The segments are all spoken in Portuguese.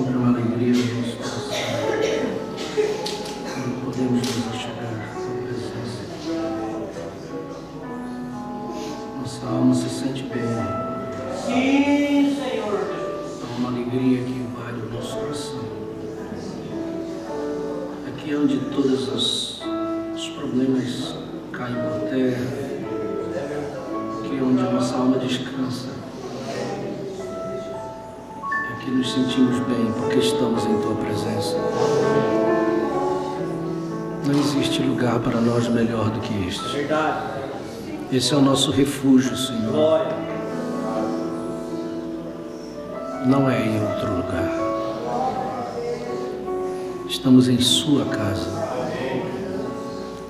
sempre uma alegria no nosso coração quando podemos nos chegar à sua presença. Nossa alma se sente bem. Sim, Senhor Jesus. Há uma alegria que invade o nosso coração. Aqui é onde todos os problemas caem por terra. Aqui é onde a nossa alma descansa. Aqui nos sentimos bem porque estamos em Tua presença. Não existe lugar para nós melhor do que este. Verdade. Esse é o nosso refúgio, Senhor. Glória. Não é em outro lugar. Estamos em Sua casa,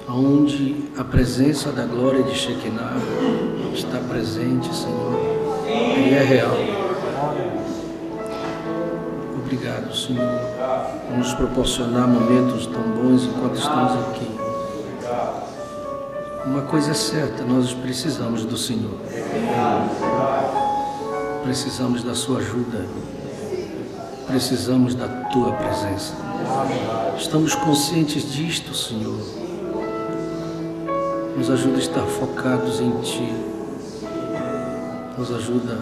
onde a presença da glória de Shekinah está presente, Senhor, e é real. Obrigado, Senhor, por nos proporcionar momentos tão bons enquanto estamos aqui. Uma coisa é certa, nós precisamos do Senhor. Precisamos da Sua ajuda. Precisamos da Tua presença. Estamos conscientes disto, Senhor. Nos ajuda a estar focados em Ti. Nos ajuda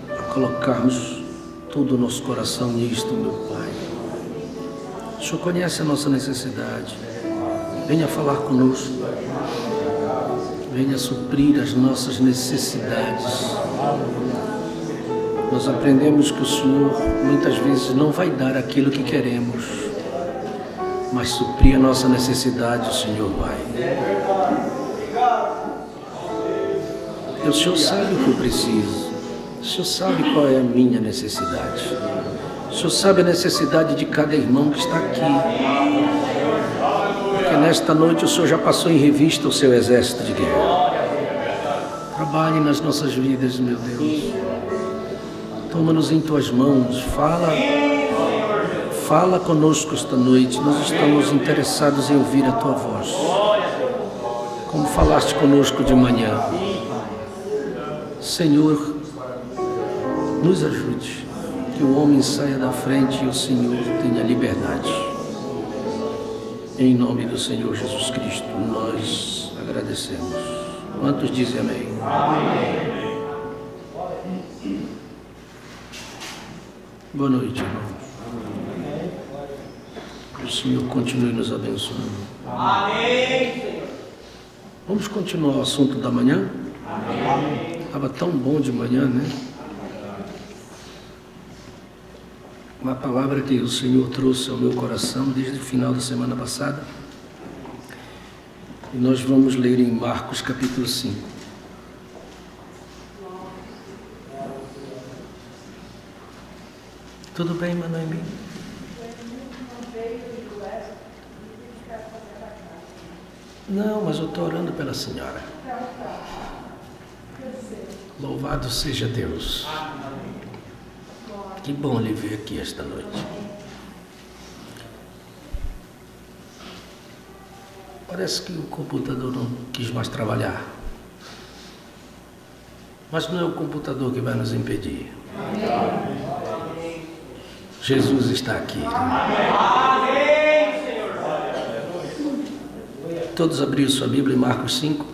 a colocarmos todo o nosso coração nisto, meu Pai. O Senhor conhece a nossa necessidade. Venha falar conosco. Venha suprir as nossas necessidades. Nós aprendemos que o Senhor muitas vezes não vai dar aquilo que queremos, mas suprir a nossa necessidade, o Senhor vai. O Senhor sabe o que eu preciso. O Senhor sabe qual é a minha necessidade. O Senhor sabe a necessidade de cada irmão que está aqui. Porque nesta noite o Senhor já passou em revista o seu exército de guerra. Trabalhe nas nossas vidas, meu Deus. Toma-nos em Tuas mãos. Fala conosco esta noite. Nós estamos interessados em ouvir a Tua voz. Como falaste conosco de manhã. Senhor, nos ajude, que o homem saia da frente e o Senhor tenha liberdade. Em nome do Senhor Jesus Cristo, nós agradecemos. Quantos dizem amém? Amém. Boa noite, irmão. Que o Senhor continue nos abençoando. Amém, Senhor. Vamos continuar o assunto da manhã? Amém. Estava tão bom de manhã, né? Uma palavra que o Senhor trouxe ao meu coração desde o final da semana passada. E nós vamos ler em Marcos capítulo 5. Tudo bem, Manoemi? Não, mas eu estou orando pela senhora. Louvado seja Deus. Que bom lhe ver aqui esta noite. Parece que o computador não quis mais trabalhar. Mas não é o computador que vai nos impedir. Jesus está aqui. Todos abriram sua Bíblia em Marcos 5?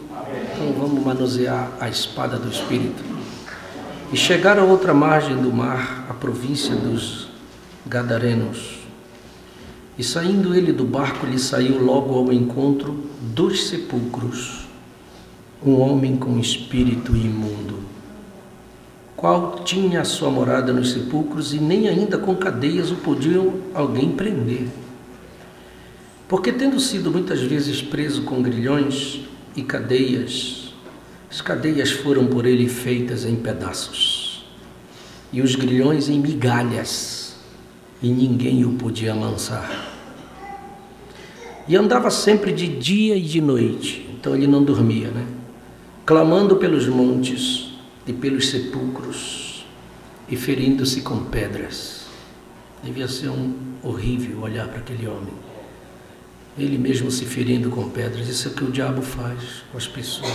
Então vamos manusear a espada do Espírito. E chegaram a outra margem do mar, a província dos Gadarenos. E saindo ele do barco, lhe saiu logo ao encontro dos sepulcros um homem com espírito imundo, qual tinha a sua morada nos sepulcros, e nem ainda com cadeias o podiam alguém prender. Porque tendo sido muitas vezes preso com grilhões e cadeias, as cadeias foram por ele feitas em pedaços, e os grilhões em migalhas, e ninguém o podia amansar. E andava sempre de dia e de noite, então ele não dormia, né? Clamando pelos montes e pelos sepulcros, e ferindo-se com pedras. Devia ser horrível olhar para aquele homem. Ele mesmo se ferindo com pedras. Isso é o que o diabo faz com as pessoas.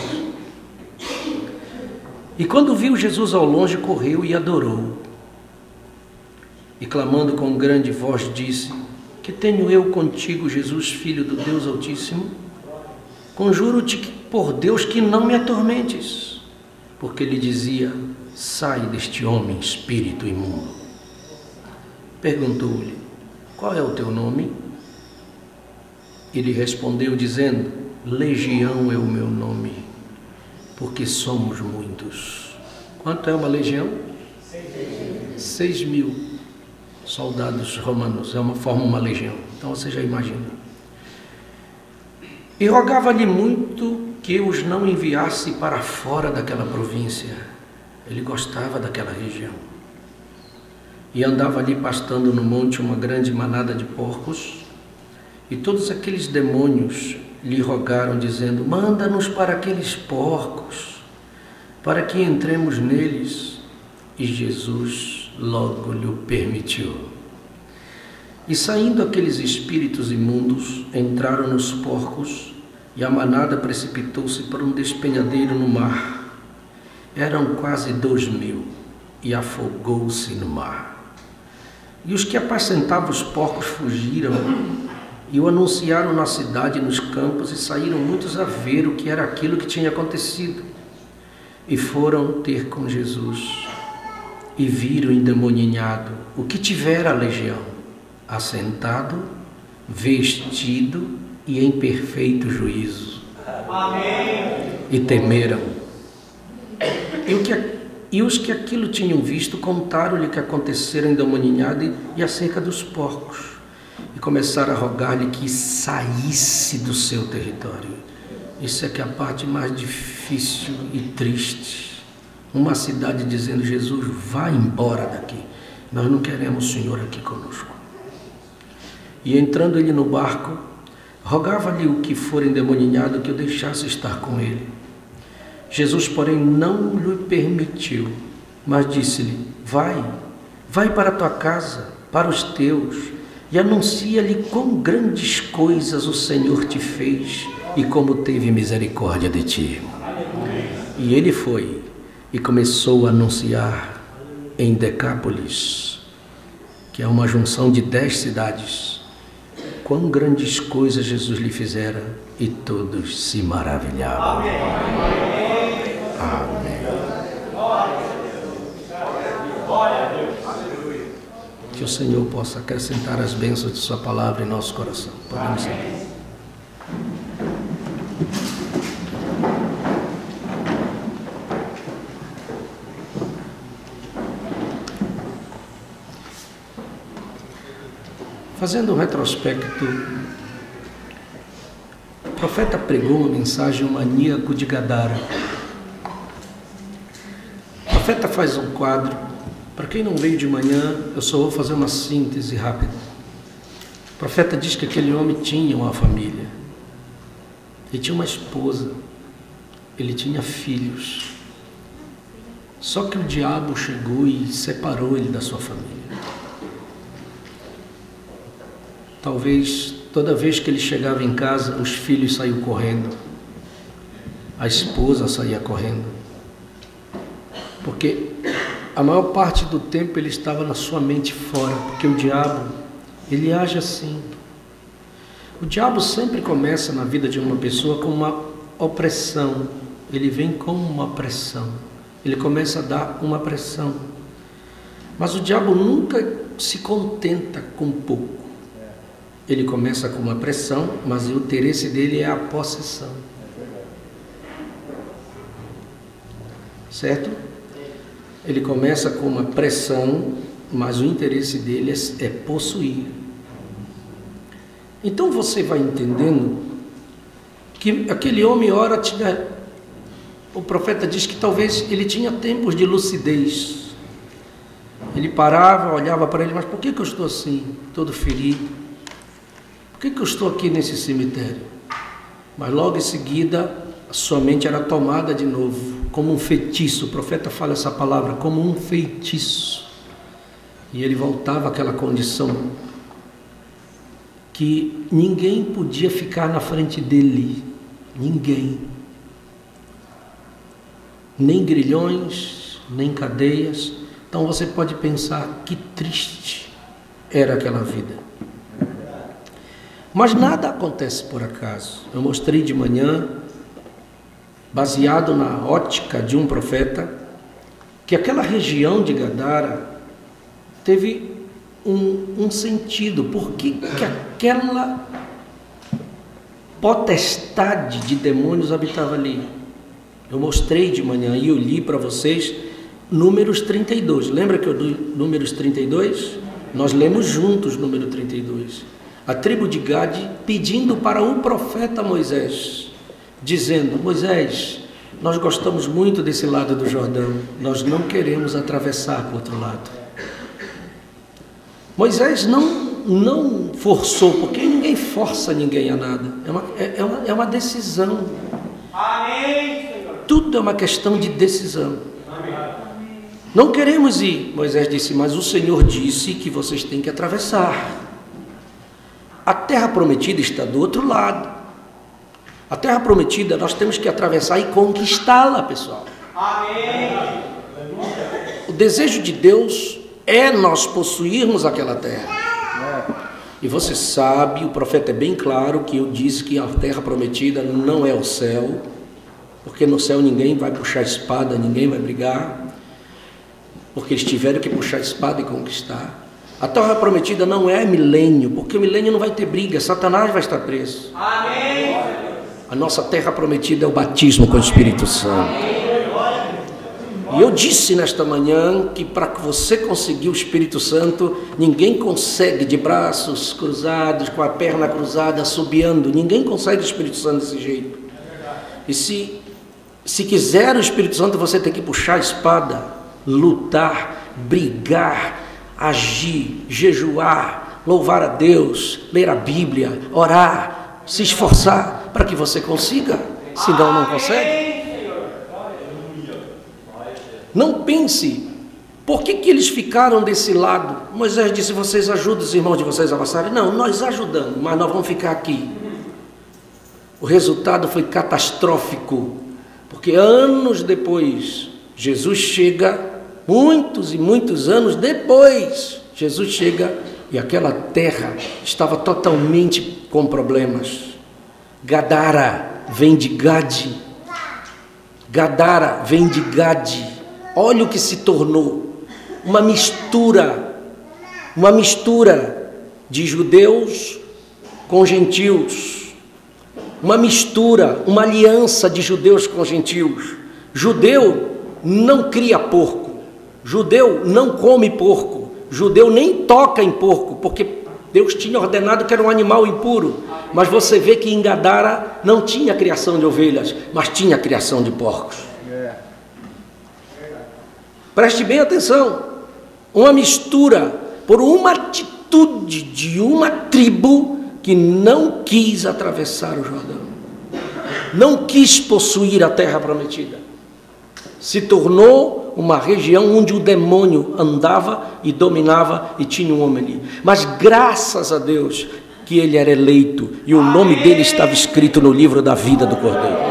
E quando viu Jesus ao longe, correu e adorou. e clamando com grande voz disse: Que tenho eu contigo, Jesus, Filho do Deus Altíssimo? Conjuro-te por Deus que não me atormentes. Porque lhe dizia: Sai deste homem, espírito imundo. Perguntou-lhe: Qual é o teu nome? Ele respondeu dizendo: Legião é o meu nome, porque somos muitos. Quanto é uma legião? 6.000 soldados romanos, forma uma legião. Então você já imagina. E rogava-lhe muito que os não enviasse para fora daquela província. Ele gostava daquela região. E andava ali pastando no monte uma grande manada de porcos, e todos aqueles demônios lhe rogaram, dizendo: Manda-nos para aqueles porcos, para que entremos neles. E Jesus logo lhe permitiu. E saindo aqueles espíritos imundos, entraram nos porcos, e a manada precipitou-se para um despenhadeiro no mar. Eram quase 2.000, e afogou-se no mar. E os que apacentavam os porcos fugiram, e o anunciaram na cidade e nos campos, e saíram muitos a ver o que era aquilo que tinha acontecido. E foram ter com Jesus, e viram endemoniado o que tivera a legião, assentado, vestido e em perfeito juízo. Amém. E temeram. E os que aquilo tinham visto contaram-lhe o que acontecera endemoniado e acerca dos porcos, e começaram a rogar-lhe que saísse do seu território. Isso é que é a parte mais difícil e triste. Uma cidade dizendo: Jesus, vá embora daqui, nós não queremos o Senhor aqui conosco. E entrando ele no barco, rogava-lhe o que for endemoniado que o deixasse estar com ele. Jesus, porém, não lhe permitiu, mas disse-lhe: vai para a tua casa, para os teus, e anuncia-lhe quão grandes coisas o Senhor te fez e como teve misericórdia de ti. E ele foi e começou a anunciar em Decápolis, que é uma junção de 10 cidades, quão grandes coisas Jesus lhe fizera, e todos se maravilhavam. Amém. Que o Senhor possa acrescentar as bênçãos de sua palavra em nosso coração. Podemos ir. Fazendo um retrospecto, o profeta pregou uma mensagem ao maníaco de Gadara. O profeta faz um quadro. Para quem não veio de manhã, eu só vou fazer uma síntese rápida. O profeta diz que aquele homem tinha uma família. Ele tinha uma esposa. Ele tinha filhos. Só que o diabo chegou e separou ele da sua família. Talvez toda vez que ele chegava em casa, os filhos saíam correndo, a esposa saía correndo, porque a maior parte do tempo ele estava na sua mente fora, porque o diabo, ele age assim. O diabo sempre começa na vida de uma pessoa com uma opressão, ele vem com uma pressão, ele começa a dar uma pressão, mas o diabo nunca se contenta com pouco. Ele começa com uma pressão, mas o interesse dele é a possessão. Certo? Ele começa com uma pressão, mas o interesse dele é possuir. Então você vai entendendo que aquele homem, ora, tinha... O profeta diz que talvez ele tinha tempos de lucidez. Ele parava, olhava para ele: mas por que eu estou assim, todo ferido? Por que eu estou aqui nesse cemitério? Mas logo em seguida, a sua mente era tomada de novo, como um feitiço. O profeta fala essa palavra, como um feitiço. E ele voltava àquela condição que ninguém podia ficar na frente dele. Ninguém. Nem grilhões, nem cadeias. Então você pode pensar, que triste. era aquela vida. Mas nada acontece por acaso. Eu mostrei de manhã, baseado na ótica de um profeta, que aquela região de Gadara teve um sentido. Por que aquela potestade de demônios habitava ali? Eu mostrei de manhã e eu li para vocês Números 32. Lembra que eu li Números 32? Nós lemos juntos número 32. A tribo de Gade pedindo para o profeta Moisés, dizendo: Moisés, nós gostamos muito desse lado do Jordão, nós não queremos atravessar para o outro lado. Moisés não forçou, porque ninguém força ninguém a nada. É uma decisão. Amém, Senhor. Tudo é uma questão de decisão. Amém. Não queremos ir, Moisés disse, mas o Senhor disse que vocês têm que atravessar. A terra prometida está do outro lado. A terra prometida nós temos que atravessar e conquistá-la, pessoal. Amém. O desejo de Deus é nós possuirmos aquela terra. E você sabe, o profeta é bem claro que eu disse que a terra prometida não é o céu, porque no céu ninguém vai puxar espada, ninguém vai brigar, porque eles tiveram que puxar espada e conquistar. A terra prometida não é milênio, porque o milênio não vai ter briga, Satanás vai estar preso. Amém. A nossa terra prometida é o batismo com o Espírito Santo. E eu disse nesta manhã que para que você conseguir o Espírito Santo, ninguém consegue de braços cruzados, com a perna cruzada, assobiando. Ninguém consegue o Espírito Santo desse jeito. E se quiser o Espírito Santo, você tem que puxar a espada, lutar, brigar, agir, jejuar, louvar a Deus, ler a Bíblia, orar, se esforçar para que você consiga. Senão não consegue. Não pense, por que eles ficaram desse lado? Moisés disse, vocês ajudam os irmãos de vocês a avançarem? Não, nós ajudamos, mas nós vamos ficar aqui. O resultado foi catastrófico, porque anos depois, Jesus chega, muitos e muitos anos depois, Jesus chega e aquela terra estava totalmente com problemas. Gadara vem de Gade. Gadara vem de Gade. Olha o que se tornou, uma mistura de judeus com gentios, uma mistura, uma aliança de judeus com gentios. Judeu não cria porco, judeu não come porco, judeu nem toca em porco, porque Deus tinha ordenado que era um animal impuro. Mas você vê que em Gadara não tinha criação de ovelhas, mas tinha criação de porcos. Preste bem atenção, uma mistura por uma atitude de uma tribo que não quis atravessar o Jordão, não quis possuir a terra prometida, se tornou uma região onde o demônio andava e dominava e tinha um homem ali. Mas graças a Deus que ele era eleito e o nome dele estava escrito no livro da vida do Cordeiro.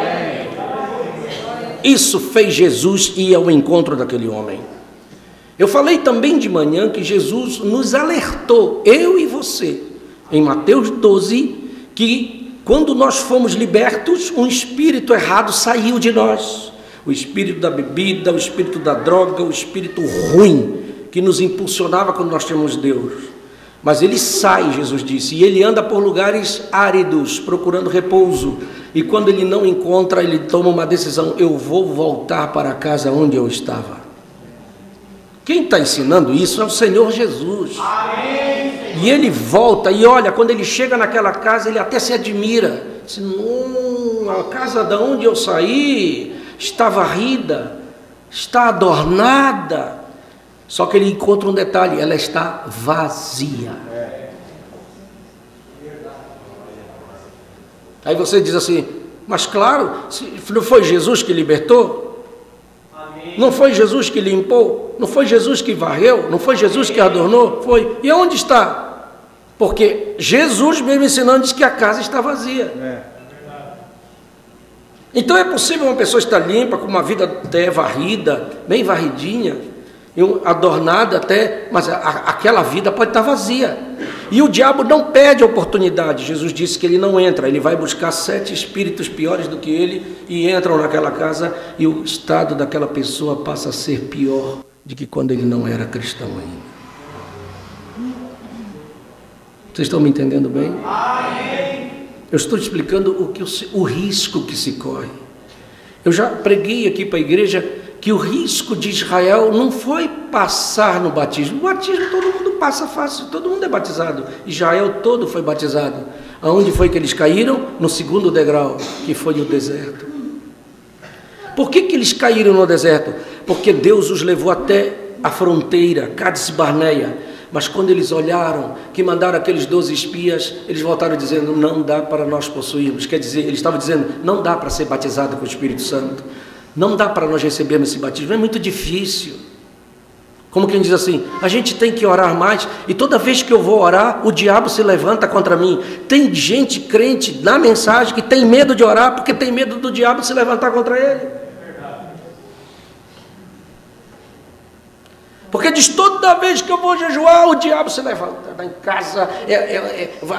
Isso fez Jesus ir ao encontro daquele homem. Eu falei também de manhã que Jesus nos alertou, eu e você, em Mateus 12, que quando nós fomos libertos, um espírito errado saiu de nós. O espírito da bebida, o espírito da droga, o espírito ruim que nos impulsionava quando nós tínhamos Deus. Mas ele sai, Jesus disse, e ele anda por lugares áridos, procurando repouso. E quando ele não encontra, ele toma uma decisão: eu vou voltar para a casa onde eu estava. Quem está ensinando isso é o Senhor Jesus. Amém. E ele volta, e olha, quando ele chega naquela casa, ele até se admira. Diz, a casa da onde eu saí está varrida, está adornada. Só que ele encontra um detalhe, ela está vazia. Aí você diz assim, mas claro, não foi Jesus que libertou? Amém. Não foi Jesus que limpou? Não foi Jesus que varreu? Não foi Jesus que adornou? Foi. E onde está? Porque Jesus mesmo ensinando diz que a casa está vazia. Então é possível uma pessoa estar limpa, com uma vida até varrida, bem varridinha, adornada até, mas aquela vida pode estar vazia. E o diabo não perde a oportunidade. Jesus disse que ele não entra, ele vai buscar 7 espíritos piores do que ele e entram naquela casa e o estado daquela pessoa passa a ser pior do que quando ele não era cristão ainda. Vocês estão me entendendo bem? Eu estou explicando o risco que se corre. Eu já preguei aqui para a igreja que o risco de Israel não foi passar no batismo. O batismo todo mundo passa fácil, todo mundo é batizado. Israel todo foi batizado. Aonde foi que eles caíram? No segundo degrau, que foi o deserto. Por que eles caíram no deserto? Porque Deus os levou até a fronteira, Cádiz Barneia. Mas quando eles olharam, que mandaram aqueles 12 espias, eles voltaram dizendo, não dá para nós possuirmos. Quer dizer, eles estavam dizendo, não dá para ser batizado com o Espírito Santo. Não dá para nós recebermos esse batismo, é muito difícil. Como quem diz assim, a gente tem que orar mais, e toda vez que eu vou orar, o diabo se levanta contra mim. Tem gente crente na mensagem que tem medo de orar, porque tem medo do diabo se levantar contra ele. Porque diz, toda vez que eu vou jejuar, o diabo se levanta. Vai em casa,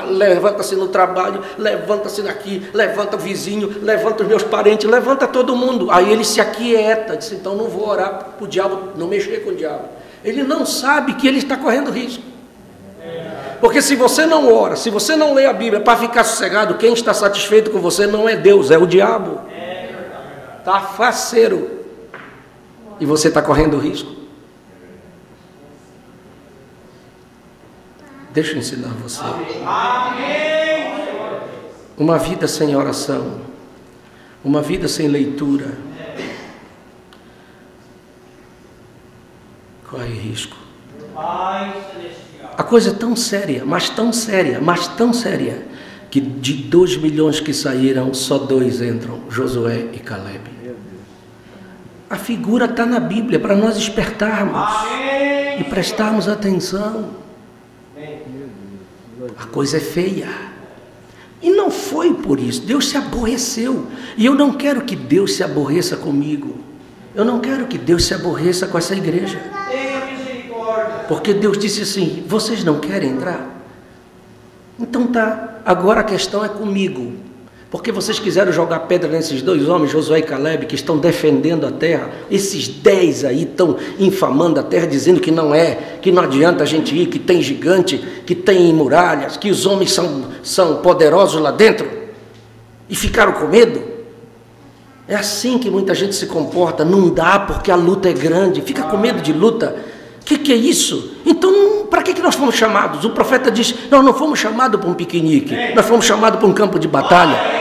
levanta-se no trabalho, levanta-se daqui, levanta o vizinho, levanta os meus parentes, levanta todo mundo. Aí ele se aquieta, diz, então não vou orar para o diabo, não mexer com o diabo. Ele não sabe que ele está correndo risco. Porque se você não ora, se você não lê a Bíblia para ficar sossegado, quem está satisfeito com você não é Deus, é o diabo. Está faceiro. E você está correndo risco. Deixa eu ensinar você. Uma vida sem oração, uma vida sem leitura, corre risco. A coisa é tão séria, mas tão séria, mas tão séria, que de 2 milhões que saíram, só 2 entram, Josué e Caleb. A figura está na Bíblia para nós despertarmos e prestarmos atenção. A coisa é feia. E não foi por isso. Deus se aborreceu. E eu não quero que Deus se aborreça comigo. Eu não quero que Deus se aborreça com essa igreja. Porque Deus disse assim, vocês não querem entrar? Então tá, agora a questão é comigo. Porque vocês quiseram jogar pedra nesses 2 homens, Josué e Caleb, que estão defendendo a terra. Esses 10 aí estão infamando a terra, dizendo que não é, que não adianta a gente ir, que tem gigante, que tem muralhas, que os homens são poderosos lá dentro. E ficaram com medo. É assim que muita gente se comporta. Não dá porque a luta é grande. Fica com medo de luta. O que é isso? Então, para que nós fomos chamados? O profeta diz, nós não fomos chamados para um piquenique. Nós fomos chamados para um campo de batalha.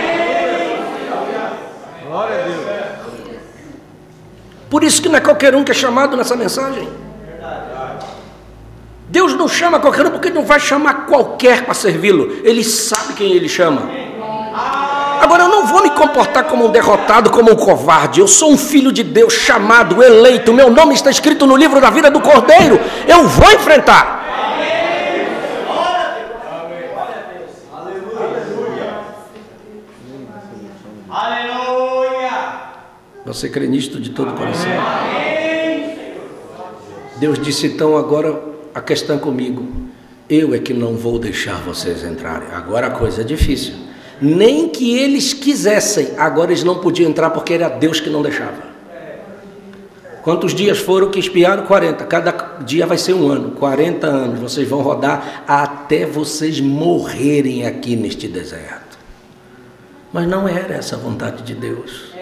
Por isso que não é qualquer um que é chamado nessa mensagem. Deus não chama qualquer um porque não vai chamar qualquer para servi-lo. Ele sabe quem ele chama. Agora eu não vou me comportar como um derrotado, como um covarde. Eu sou um filho de Deus, chamado, eleito. Meu nome está escrito no livro da vida do Cordeiro. Eu vou enfrentar. Você crê nisto de todo o coração? Deus disse, então agora a questão comigo. Eu é que não vou deixar vocês entrarem. Agora a coisa é difícil. Nem que eles quisessem, agora eles não podiam entrar porque era Deus que não deixava. Quantos dias foram que espiaram? 40. Cada dia vai ser 1 ano. 40 anos. Vocês vão rodar até vocês morrerem aqui neste deserto. Mas não era essa a vontade de Deus.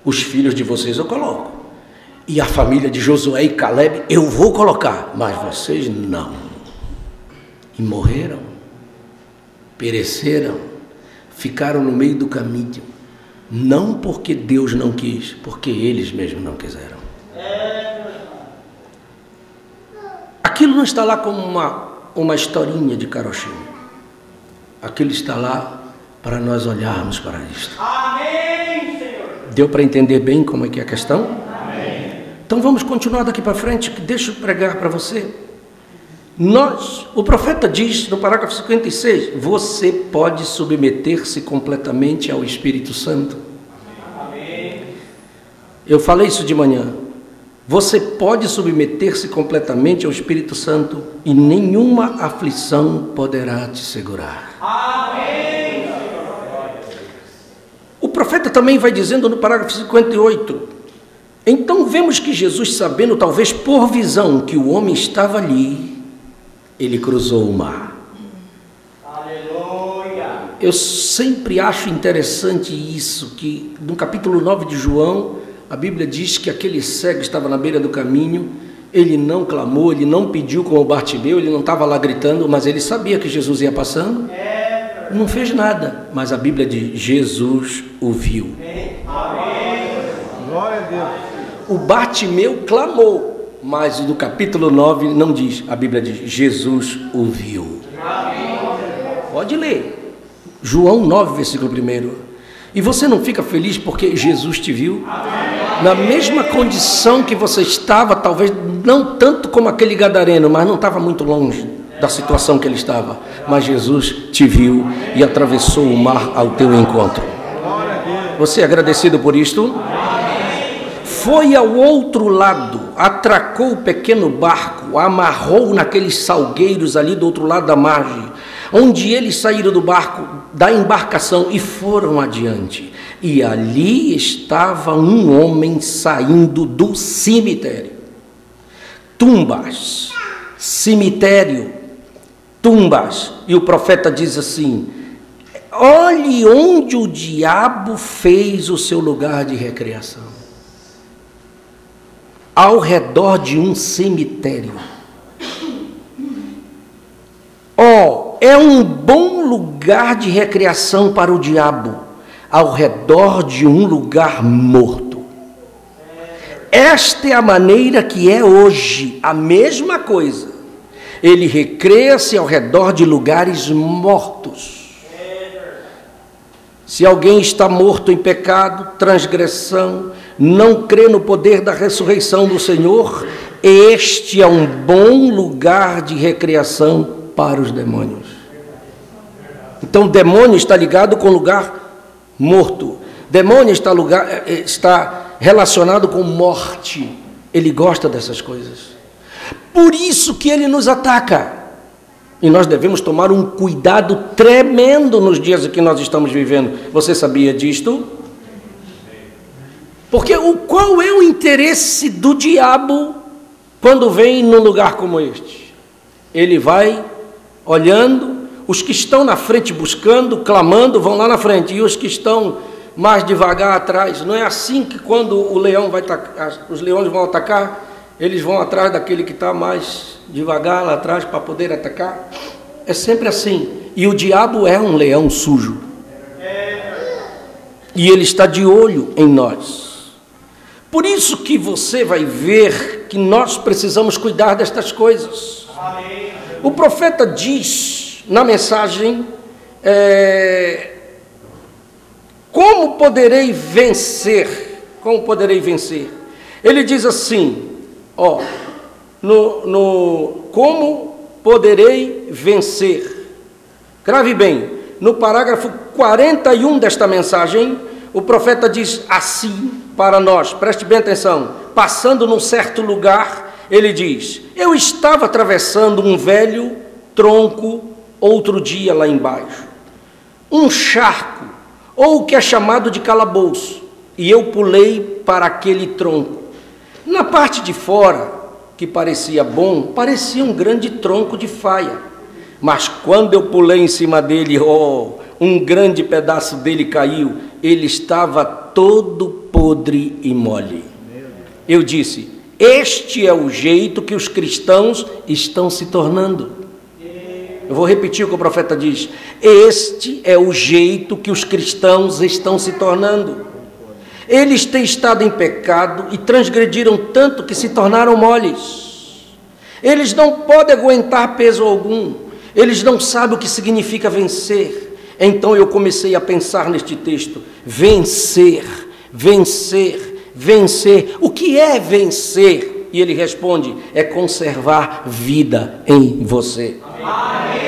Os filhos de vocês eu coloco. E a família de Josué e Caleb eu vou colocar. Mas vocês não. E morreram. Pereceram. Ficaram no meio do caminho. Não porque Deus não quis, porque eles mesmos não quiseram. Aquilo não está lá como uma historinha de carochinha. Aquilo está lá para nós olharmos para isto. Amém, Senhor. Deu para entender bem como é que é a questão? Amém. Então vamos continuar daqui para frente, que deixa eu pregar para você. O profeta diz no parágrafo 56, você pode submeter-se completamente ao Espírito Santo. Amém. Eu falei isso de manhã. Você pode submeter-se completamente ao Espírito Santo e nenhuma aflição poderá te segurar. Amém. O profeta também vai dizendo no parágrafo 58, então vemos que Jesus, sabendo talvez por visão que o homem estava ali, ele cruzou o mar. Aleluia. Eu sempre acho interessante isso, que no capítulo 9 de João, a Bíblia diz que aquele cego estava na beira do caminho, ele não clamou, ele não pediu como Bartimeu, ele não estava lá gritando, mas ele sabia que Jesus ia passando, não fez nada, mas a Bíblia diz, Jesus o viu. Amém. Glória a Deus. O Bartimeu clamou, mas no capítulo 9 não diz, a Bíblia diz, Jesus o viu. Amém. Pode ler, João 9, versículo 1. E você não fica feliz porque Jesus te viu? Amém. Na mesma condição que você estava, talvez não tanto como aquele gadareno, mas não estava muito longe da situação que ele estava. Mas Jesus te viu e atravessou o mar ao teu encontro. Você é agradecido por isto? Foi ao outro lado, atracou o pequeno barco, amarrou naqueles salgueiros ali do outro lado da margem, onde eles saíram do barco, da embarcação e foram adiante. E ali estava um homem saindo do cemitério. Tumbas, cemitério, tumbas. E o profeta diz assim, olhe onde o diabo fez o seu lugar de recreação. Ao redor de um cemitério. É um bom lugar de recreação para o diabo, ao redor de um lugar morto. Esta é a maneira que é hoje, a mesma coisa. Ele recreia-se ao redor de lugares mortos. Se alguém está morto em pecado, transgressão, não crê no poder da ressurreição do Senhor, este é um bom lugar de recreação para os demônios. Então, demônio está ligado com lugar morto. Demônio está relacionado com morte. Ele gosta dessas coisas. Por isso que ele nos ataca. E nós devemos tomar um cuidado tremendo nos dias em que nós estamos vivendo. Você sabia disto? Porque qual é o interesse do diabo quando vem num lugar como este? Ele vai olhando, os que estão na frente buscando, clamando, vão lá na frente, e os que estão mais devagar atrás. Não é assim que quando o leão vai atacar, os leões vão atacar, eles vão atrás daquele que está mais devagar lá atrás para poder atacar? É sempre assim. E o diabo é um leão sujo. E ele está de olho em nós. Por isso que você vai ver que nós precisamos cuidar destas coisas. O profeta diz na mensagem, como poderei vencer? Como poderei vencer? Ele diz assim, como poderei vencer? Grave bem, no parágrafo 41 desta mensagem, o profeta diz assim para nós, preste bem atenção, passando num certo lugar, ele diz, eu estava atravessando um velho tronco outro dia lá embaixo, um charco, ou o que é chamado de calabouço, e eu pulei para aquele tronco. Na parte de fora, que parecia bom, parecia um grande tronco de faia, mas quando eu pulei em cima dele, um grande pedaço dele caiu, ele estava todo podre e mole. Eu disse, este é o jeito que os cristãos estão se tornando. Eu vou repetir o que o profeta diz. Este é o jeito que os cristãos estão se tornando. Eles têm estado em pecado e transgrediram tanto que se tornaram moles. Eles não podem aguentar peso algum. Eles não sabem o que significa vencer. Então eu comecei a pensar neste texto. Vencer, vencer, vencer. O que é vencer? E ele responde, é conservar vida em você. Amém.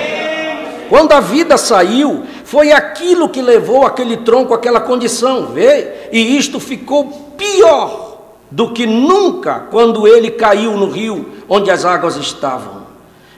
Quando a vida saiu, foi aquilo que levou aquele tronco àquela condição, vê? E isto ficou pior do que nunca quando ele caiu no rio onde as águas estavam.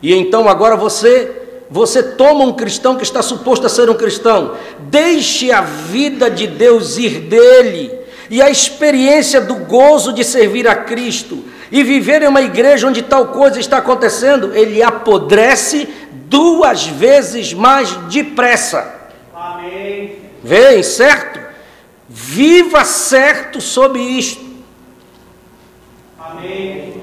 E então agora você toma um cristão que está suposto a ser um cristão, deixe a vida de Deus ir dele, e a experiência do gozo de servir a Cristo, e viver em uma igreja onde tal coisa está acontecendo, ele apodrece 2 vezes mais depressa. Amém. Vem, certo? Viva certo sobre isto. Amém.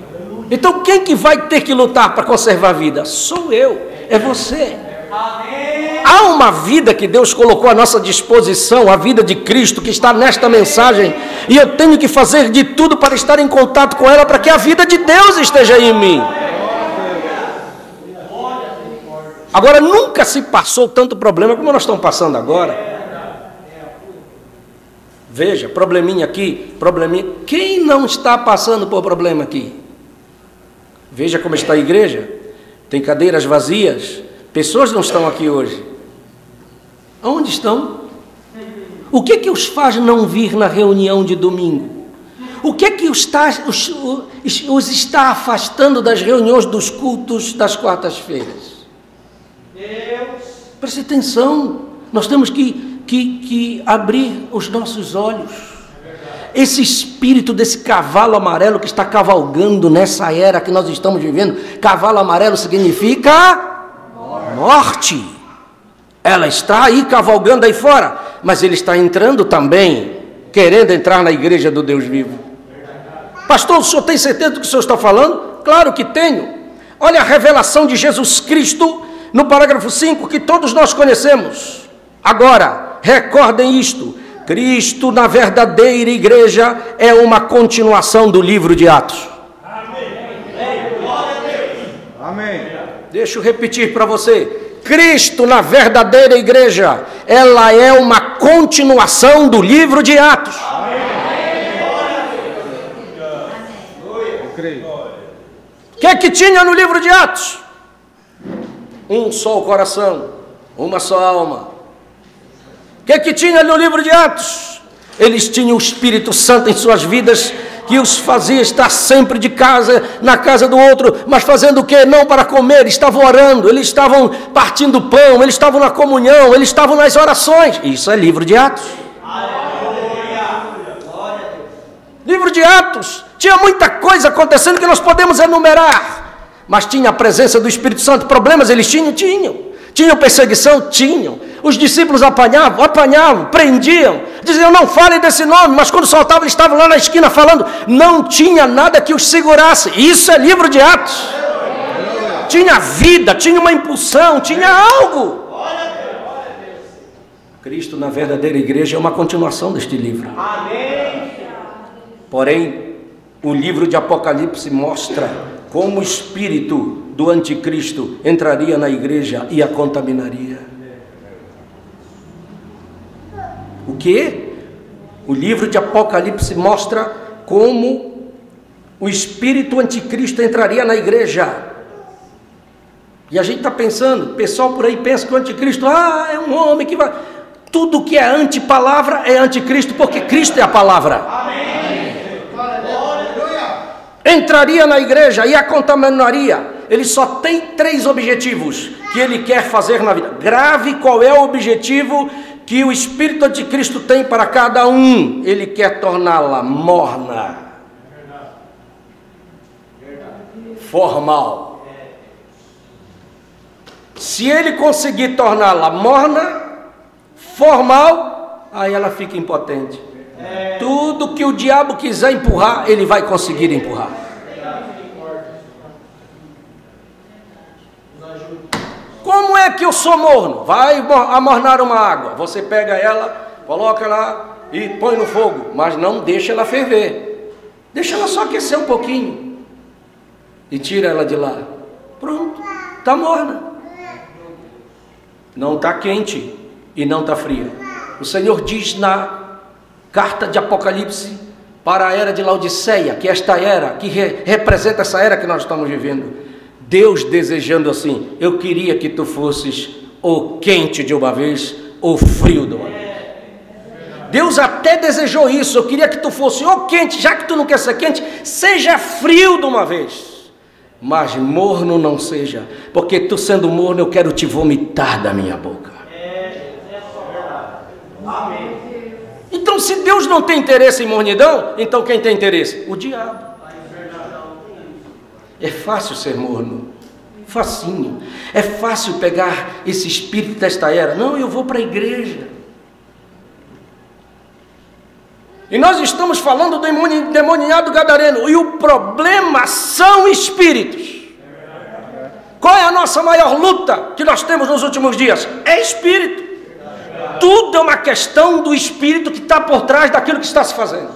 Então quem que vai ter que lutar para conservar a vida? Sou eu, é você. Amém. Há uma vida que Deus colocou à nossa disposição, a vida de Cristo, que está nesta mensagem, e eu tenho que fazer de tudo para estar em contato com ela, para que a vida de Deus esteja em mim. Agora, nunca se passou tanto problema como nós estamos passando agora. Veja, probleminha aqui, probleminha. Quem não está passando por problema aqui? Veja como está a igreja. Tem cadeiras vazias. Pessoas não estão aqui hoje. Onde estão? O que os faz não vir na reunião de domingo? O que os está afastando das reuniões dos cultos das quartas-feiras? Deus. Preste atenção. Nós temos que abrir os nossos olhos. Esse espírito desse cavalo amarelo que está cavalgando nessa era que nós estamos vivendo. Cavalo amarelo significa morte. Ela está aí cavalgando aí fora, mas ele está entrando também, querendo entrar na igreja do Deus vivo. Pastor, o senhor tem certeza do que o senhor está falando? Claro que tenho. Olha a revelação de Jesus Cristo no parágrafo 5, que todos nós conhecemos. Agora, recordem isto: Cristo na verdadeira igreja é uma continuação do livro de Atos. Amém. Deixa eu repetir para você. Cristo na verdadeira igreja, ela é uma continuação do livro de Atos. Eu creio. O que tinha no livro de Atos? Um só coração, uma só alma. O que tinha no livro de Atos? Eles tinham o Espírito Santo em suas vidas, que os fazia estar sempre de casa, na casa do outro, mas fazendo o quê? Não para comer, estavam orando, eles estavam partindo pão, eles estavam na comunhão, eles estavam nas orações. Isso é livro de Atos. Livro de Atos, tinha muita coisa acontecendo que nós podemos enumerar, mas tinha a presença do Espírito Santo. Problemas eles tinham perseguição, tinham. Os discípulos apanhavam, prendiam, diziam não falem desse nome, mas quando soltavam eles estavam lá na esquina falando, não tinha nada que os segurasse. Isso é livro de Atos. Tinha vida, tinha uma impulsão, tinha algo. Cristo na verdadeira igreja é uma continuação deste livro. Porém, o livro de Apocalipse mostra como o espírito do anticristo entraria na igreja e a contaminaria. O que? O livro de Apocalipse mostra como o espírito anticristo entraria na igreja. E a gente está pensando, o pessoal por aí pensa que o anticristo, é um homem que vai... Tudo que é antipalavra é anticristo, porque Cristo é a palavra. Amém. Entraria na igreja e a contaminaria. Ele só tem 3 objetivos que ele quer fazer na vida. Grave qual é o objetivo que o espírito anticristo tem para cada um. Ele quer torná-la morna, formal. Se ele conseguir torná-la morna, formal, aí ela fica impotente. Tudo que o diabo quiser empurrar, ele vai conseguir empurrar. Como é que eu sou morno? Vai amornar uma água. Você pega ela, coloca lá e põe no fogo, mas não deixa ela ferver. Deixa ela só aquecer um pouquinho e tira ela de lá. Pronto, está morna. Não está quente e não está fria. O Senhor diz na carta de Apocalipse para a era de Laodiceia, que esta era, que representa essa era que nós estamos vivendo. Deus desejando assim, eu queria que tu fosses ou quente de uma vez, ou frio de uma vez. Deus até desejou isso. Eu queria que tu fosse ou quente, já que tu não quer ser quente, seja frio de uma vez. Mas morno não seja, porque tu sendo morno eu quero te vomitar da minha boca. Amém. Então se Deus não tem interesse em mornidão, então quem tem interesse? O diabo. É fácil ser morno. Facinho. É fácil pegar esse espírito desta era. Não, eu vou para a igreja. E nós estamos falando do endemoniado gadareno. E o problema são espíritos. Qual é a nossa maior luta que nós temos nos últimos dias? É espírito. Tudo é uma questão do espírito que está por trás daquilo que está se fazendo.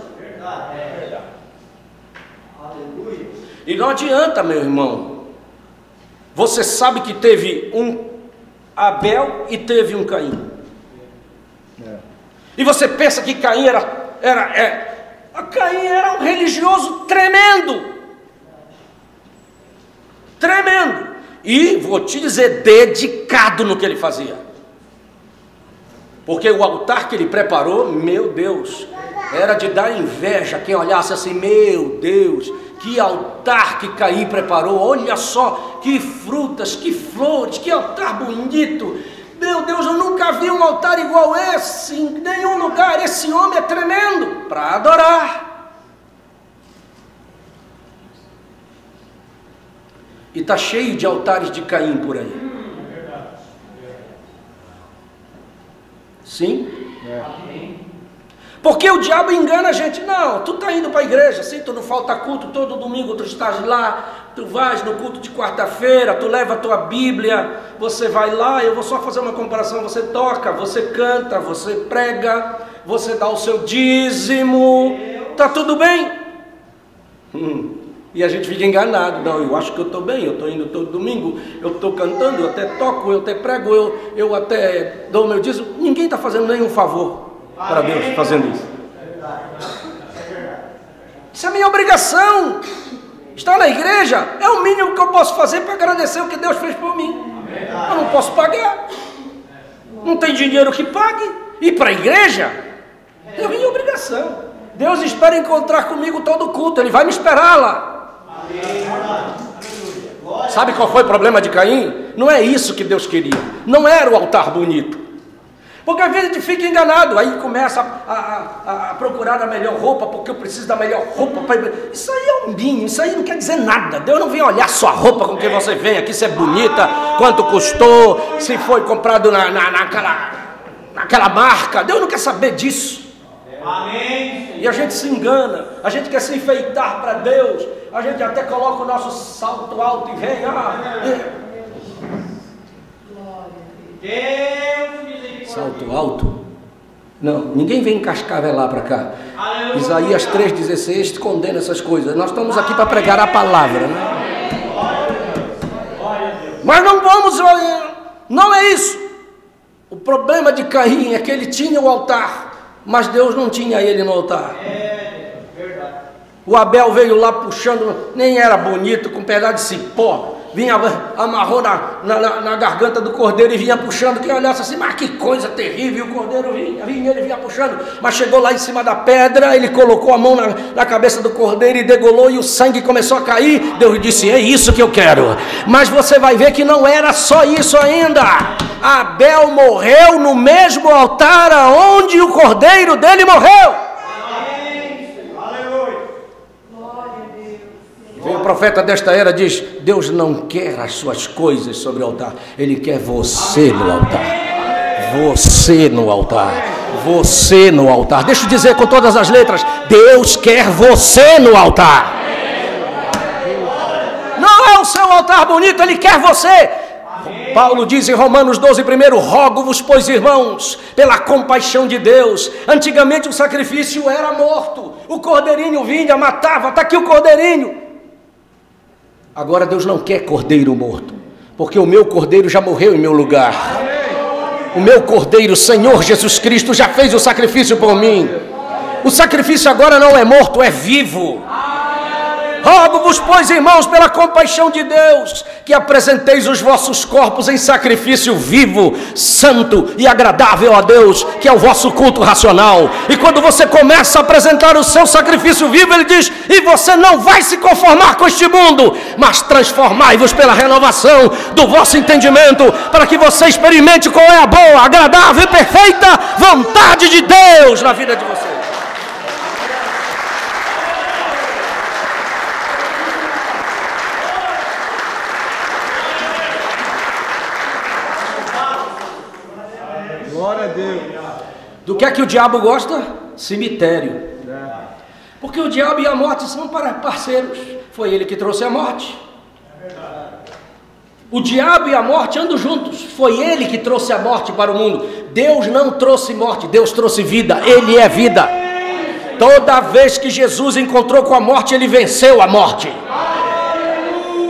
E não adianta, meu irmão. Você sabe que teve um Abel e teve um Caim. E você pensa que Caim Caim era um religioso tremendo. Tremendo. E vou te dizer, dedicado no que ele fazia. Porque o altar que ele preparou, meu Deus, era de dar inveja quem olhasse assim, meu Deus, que altar que Caim preparou, olha só, que frutas, que flores, que altar bonito. Meu Deus, eu nunca vi um altar igual esse, em nenhum lugar. Esse homem é tremendo para adorar. E está cheio de altares de Caim por aí. Sim? Porque o diabo engana a gente. Não, tu está indo para a igreja, sim, tu não falta culto todo domingo, tu estás lá, tu vais no culto de quarta-feira, tu leva a tua Bíblia, você vai lá, eu vou só fazer uma comparação, você toca, você canta, você prega, você dá o seu dízimo, está tudo bem? E a gente fica enganado. Não, eu acho que eu estou bem, eu estou indo todo domingo, eu estou cantando, eu até toco, eu até prego, eu até dou o meu dízimo. Ninguém está fazendo nenhum favor para Deus fazendo isso. Isso é minha obrigação. Estar na igreja é o mínimo que eu posso fazer para agradecer o que Deus fez por mim. Eu não posso pagar. Não tem dinheiro que pague. Ir para a igreja é minha obrigação. Deus espera encontrar comigo todo culto. Ele vai me esperar lá. Sabe qual foi o problema de Caim? Não é isso que Deus queria. Não era o altar bonito. Porque às vezes a gente fica enganado. Aí começa a procurar a melhor roupa, porque eu preciso da melhor roupa. Isso aí é um binho, isso aí não quer dizer nada. Deus não vem olhar sua roupa com que você vem aqui, se é bonita, quanto custou, se foi comprado naquela marca. Deus não quer saber disso. Amém. E a gente se engana, a gente quer se enfeitar para Deus, a gente até coloca o nosso salto alto e vem, salto alto? Não, ninguém vem cascavelar para cá. Aleluia. Isaías 3,16 condena essas coisas. Nós estamos aqui para pregar a palavra, né? Mas não vamos, não é isso. O problema de Caim é que ele tinha o altar, mas Deus não tinha ele no altar. O Abel veio lá puxando, nem era bonito, com um pedaço de cipó, vinha, amarrou na garganta do cordeiro e vinha puxando. Quem olhasse assim, mas que coisa terrível, e o cordeiro ele vinha puxando, mas chegou lá em cima da pedra, ele colocou a mão na cabeça do cordeiro e degolou, e o sangue começou a cair. Deus disse, é isso que eu quero. Mas você vai ver que não era só isso ainda. Abel morreu no mesmo altar aonde o cordeiro dele morreu. Vem o profeta desta era, diz, Deus não quer as suas coisas sobre o altar, Ele quer você no altar. Você no altar. Você no altar. Deixa eu dizer com todas as letras, Deus quer você no altar. Não é o seu altar bonito, Ele quer você. Paulo diz em Romanos 12:1, rogo-vos, pois irmãos, pela compaixão de Deus. Antigamente o sacrifício era morto, o cordeirinho vinha, matava, está aqui o cordeirinho. Agora Deus não quer cordeiro morto, porque o meu cordeiro já morreu em meu lugar. O meu cordeiro, Senhor Jesus Cristo, já fez o sacrifício por mim. O sacrifício agora não é morto, é vivo. Rogo-vos, pois, irmãos, pela compaixão de Deus, que apresenteis os vossos corpos em sacrifício vivo, santo e agradável a Deus, que é o vosso culto racional. E quando você começa a apresentar o seu sacrifício vivo, ele diz: e você não vai se conformar com este mundo, mas transformai-vos pela renovação do vosso entendimento, para que você experimente qual é a boa, agradável e perfeita vontade de Deus na vida de você. Glória a Deus. Do que é que o diabo gosta? Cemitério. Porque o diabo e a morte são parceiros. Foi ele que trouxe a morte. O diabo e a morte andam juntos. Foi ele que trouxe a morte para o mundo. Deus não trouxe morte, Deus trouxe vida. Ele é vida. Toda vez que Jesus encontrou com a morte, ele venceu a morte.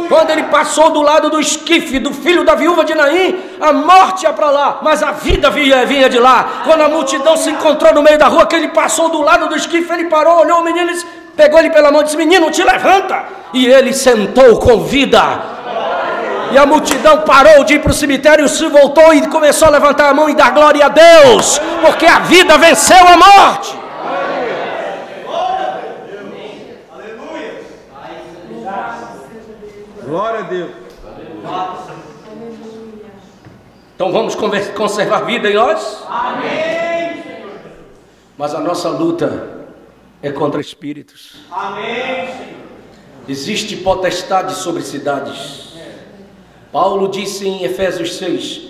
Quando ele passou do lado do esquife do filho da viúva de Naim, a morte ia para lá, mas a vida vinha de lá. Quando a multidão se encontrou no meio da rua, que ele passou do lado do esquife, ele parou, olhou o menino, pegou ele pela mão e disse: menino, te levanta. E ele sentou com vida. E a multidão parou de ir para o cemitério, se voltou e começou a levantar a mão e dar glória a Deus, porque a vida venceu a morte. Glória a Deus. Então vamos conservar vida em nós? Amém. Mas a nossa luta é contra espíritos. Amém. Existe potestade sobre cidades. Paulo disse em Efésios 6: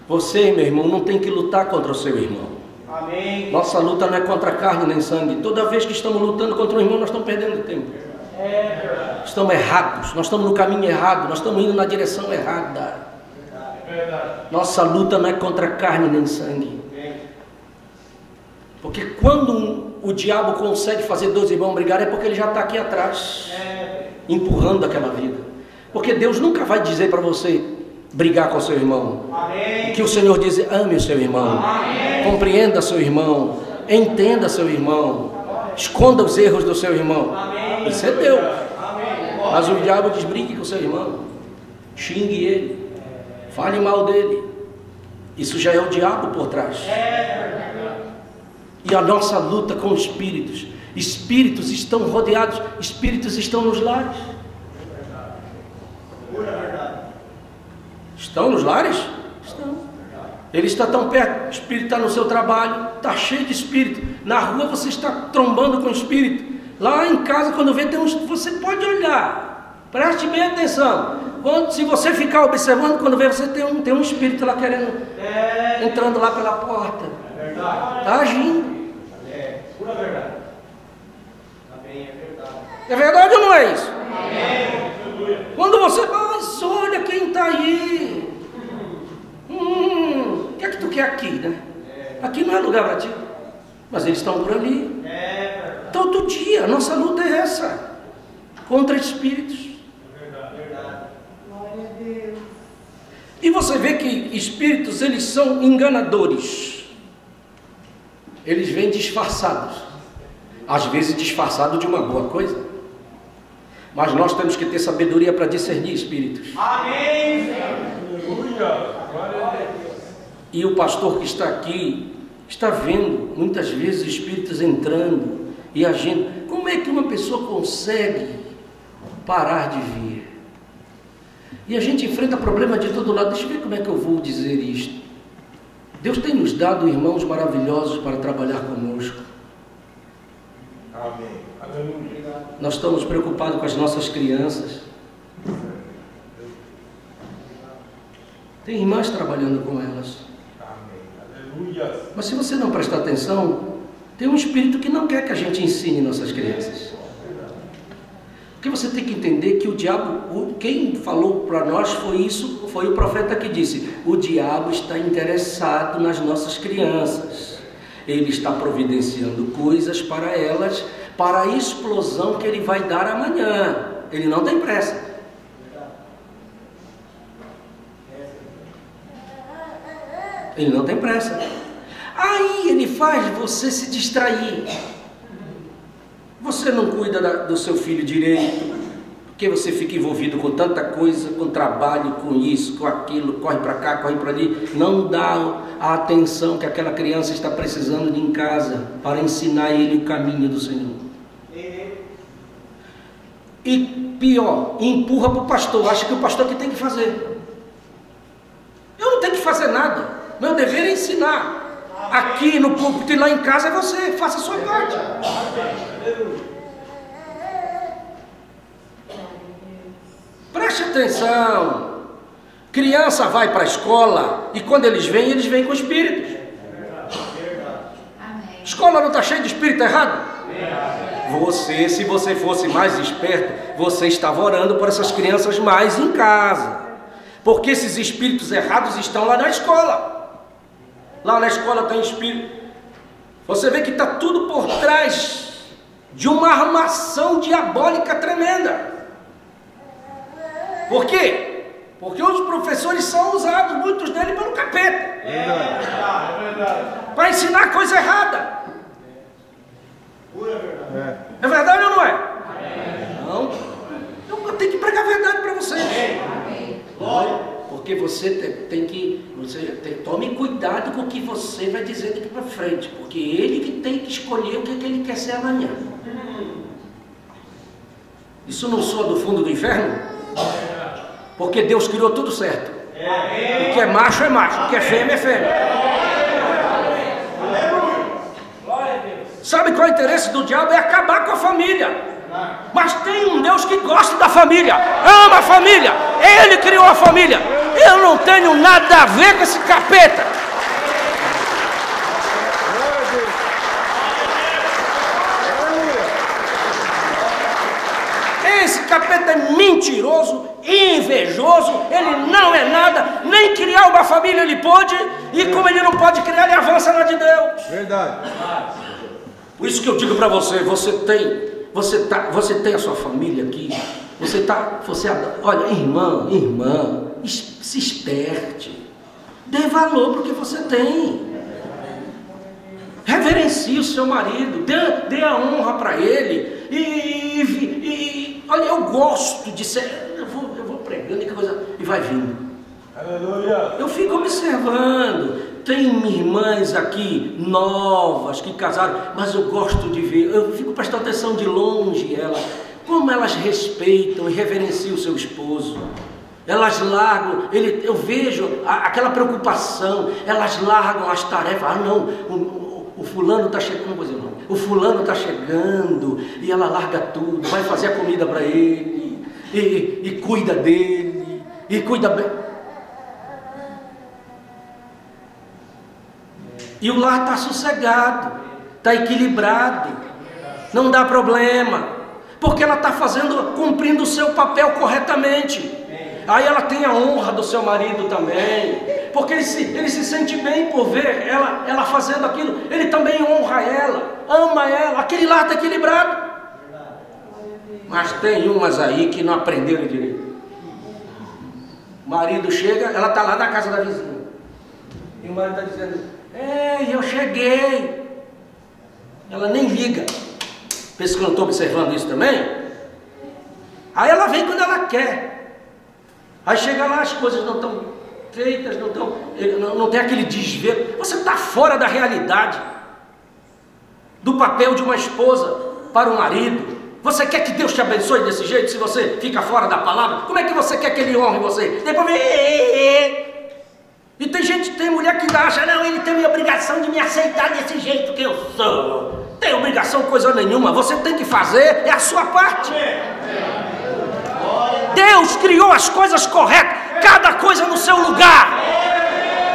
você, meu irmão, não tem que lutar contra o seu irmão. Amém. Nossa luta não é contra carne nem sangue. Toda vez que estamos lutando contra o irmão, nós estamos perdendo tempo. Estamos errados, nós estamos no caminho errado, nós estamos indo na direção errada. Nossa luta não é contra carne nem sangue. Porque quando o diabo consegue fazer dois irmãos brigar, é porque ele já está aqui atrás, empurrando aquela vida. Porque Deus nunca vai dizer para você brigar com seu irmão. O que o Senhor diz: ame o seu irmão, compreenda seu irmão, entenda seu irmão, esconda os erros do seu irmão. Isso é Deus. Mas o diabo diz: brigue com seu irmão, xingue ele, fale mal dele. Isso já é o diabo por trás. E a nossa luta com espíritos. Espíritos estão rodeados, espíritos estão nos lares. Estão nos lares? Estão. Ele está tão perto, o espírito está no seu trabalho, está cheio de espírito. Na rua você está trombando com espírito. Lá em casa, quando vê, você pode olhar, preste bem atenção. Se você ficar observando, quando vê, você tem um espírito lá querendo, entrando lá pela porta. Está agindo. Pura verdade. É verdade ou não é isso? Quando você olha quem está aí. O que é que tu quer aqui, né? Aqui não é lugar para ti. Mas eles estão por ali. Todo dia, a nossa luta é essa. Contra espíritos. Glória a Deus. E você vê que espíritos, eles são enganadores. Eles vêm disfarçados. Às vezes disfarçados de uma boa coisa. Mas nós temos que ter sabedoria para discernir espíritos. Amém. E o pastor que está aqui está vendo muitas vezes espíritos entrando e agindo. Como é que uma pessoa consegue parar de vir? E a gente enfrenta problema de todo lado. Deixa eu ver como é que eu vou dizer isto. Deus tem nos dado irmãos maravilhosos para trabalhar conosco. Amém. Aleluia. Nós estamos preocupados com as nossas crianças. Tem irmãs trabalhando com elas. Mas se você não prestar atenção, tem um espírito que não quer que a gente ensine nossas crianças. Porque você tem que entender que o diabo, quem falou para nós foi o profeta que disse: o diabo está interessado nas nossas crianças. Ele está providenciando coisas para elas, para a explosão que ele vai dar amanhã. Ele não tem pressa. Ele não tem pressa. Aí ele faz você se distrair. Você não cuida do seu filho direito. Porque você fica envolvido com tanta coisa, com trabalho, com isso, com aquilo, corre para cá, corre para ali, não dá a atenção que aquela criança está precisando de em casa para ensinar ele o caminho do Senhor. E pior, empurra para o pastor, acha que o pastor que tem que fazer. Eu não tenho que fazer nada, meu dever é ensinar. Aqui no púlpito e lá em casa é você, faça a sua parte. Preste atenção. Criança vai para a escola e quando eles vêm com espíritos. Escola não está cheia de espírito errado? Você, se você fosse mais esperto, você estava orando por essas crianças mais em casa. Porque esses espíritos errados estão lá na escola. Lá na escola tem espírito. Você vê que está tudo por trás de uma armação diabólica tremenda. Por quê? Porque os professores são usados, muitos deles, pelo capeta. Para ensinar coisa errada. É verdade ou não é? Não. Eu tenho que pregar a verdade para vocês. Porque você tem que tome cuidado com o que você vai dizer daqui para frente, porque ele que tem que escolher o que ele quer ser amanhã. Isso não soa do fundo do inferno? Porque Deus criou tudo certo. O que é macho, o que é fêmea, é fêmea. Sabe qual é o interesse do diabo? É acabar com a família. Mas tem um Deus que gosta da família, ama a família, Ele criou a família. Eu não tenho nada a ver com esse capeta. Esse capeta é mentiroso, invejoso, ele não é nada, nem criar uma família ele pode, e como ele não pode criar, ele avança na de Deus. Verdade. Por isso que eu digo para você, você tem a sua família aqui, olha, irmã, se esperte, dê valor para o que você tem, reverencie o seu marido, dê a honra para ele, e olha, eu gosto de ser, eu vou pregando e vai vindo. Aleluia. Eu fico observando. Tem irmãs aqui novas que casaram, mas eu gosto de ver, eu fico prestando atenção de longe como elas respeitam e reverenciam o seu esposo. Elas largam, eu vejo aquela preocupação, elas largam as tarefas. Não, o fulano está chegando, não, o fulano está chegando, e ela larga tudo, vai fazer a comida para ele, e cuida dele, e cuida bem. E o lar está sossegado, está equilibrado, não dá problema, porque ela está cumprindo o seu papel corretamente. Aí ela tem a honra do seu marido também, porque ele se sente bem por ver ela fazendo aquilo, ele também honra ela, ama ela, aquele lar está equilibrado. Mas tem umas aí que não aprenderam direito. O marido chega, ela está lá na casa da vizinha, e o marido está dizendo: ei, eu cheguei. Ela nem liga. Pensa que eu não estou observando isso também? Aí ela vem quando ela quer. Aí chega lá, as coisas não estão feitas, não tem aquele desvelo. Você está fora da realidade do papel de uma esposa para o marido. Você quer que Deus te abençoe desse jeito, se você fica fora da palavra? Como é que você quer que Ele honre você? Depois vem... E tem mulher que acha, não, ele tem a obrigação de me aceitar desse jeito que eu sou. Tem obrigação coisa nenhuma, você tem que fazer, é a sua parte. Deus criou as coisas corretas, cada coisa no seu lugar.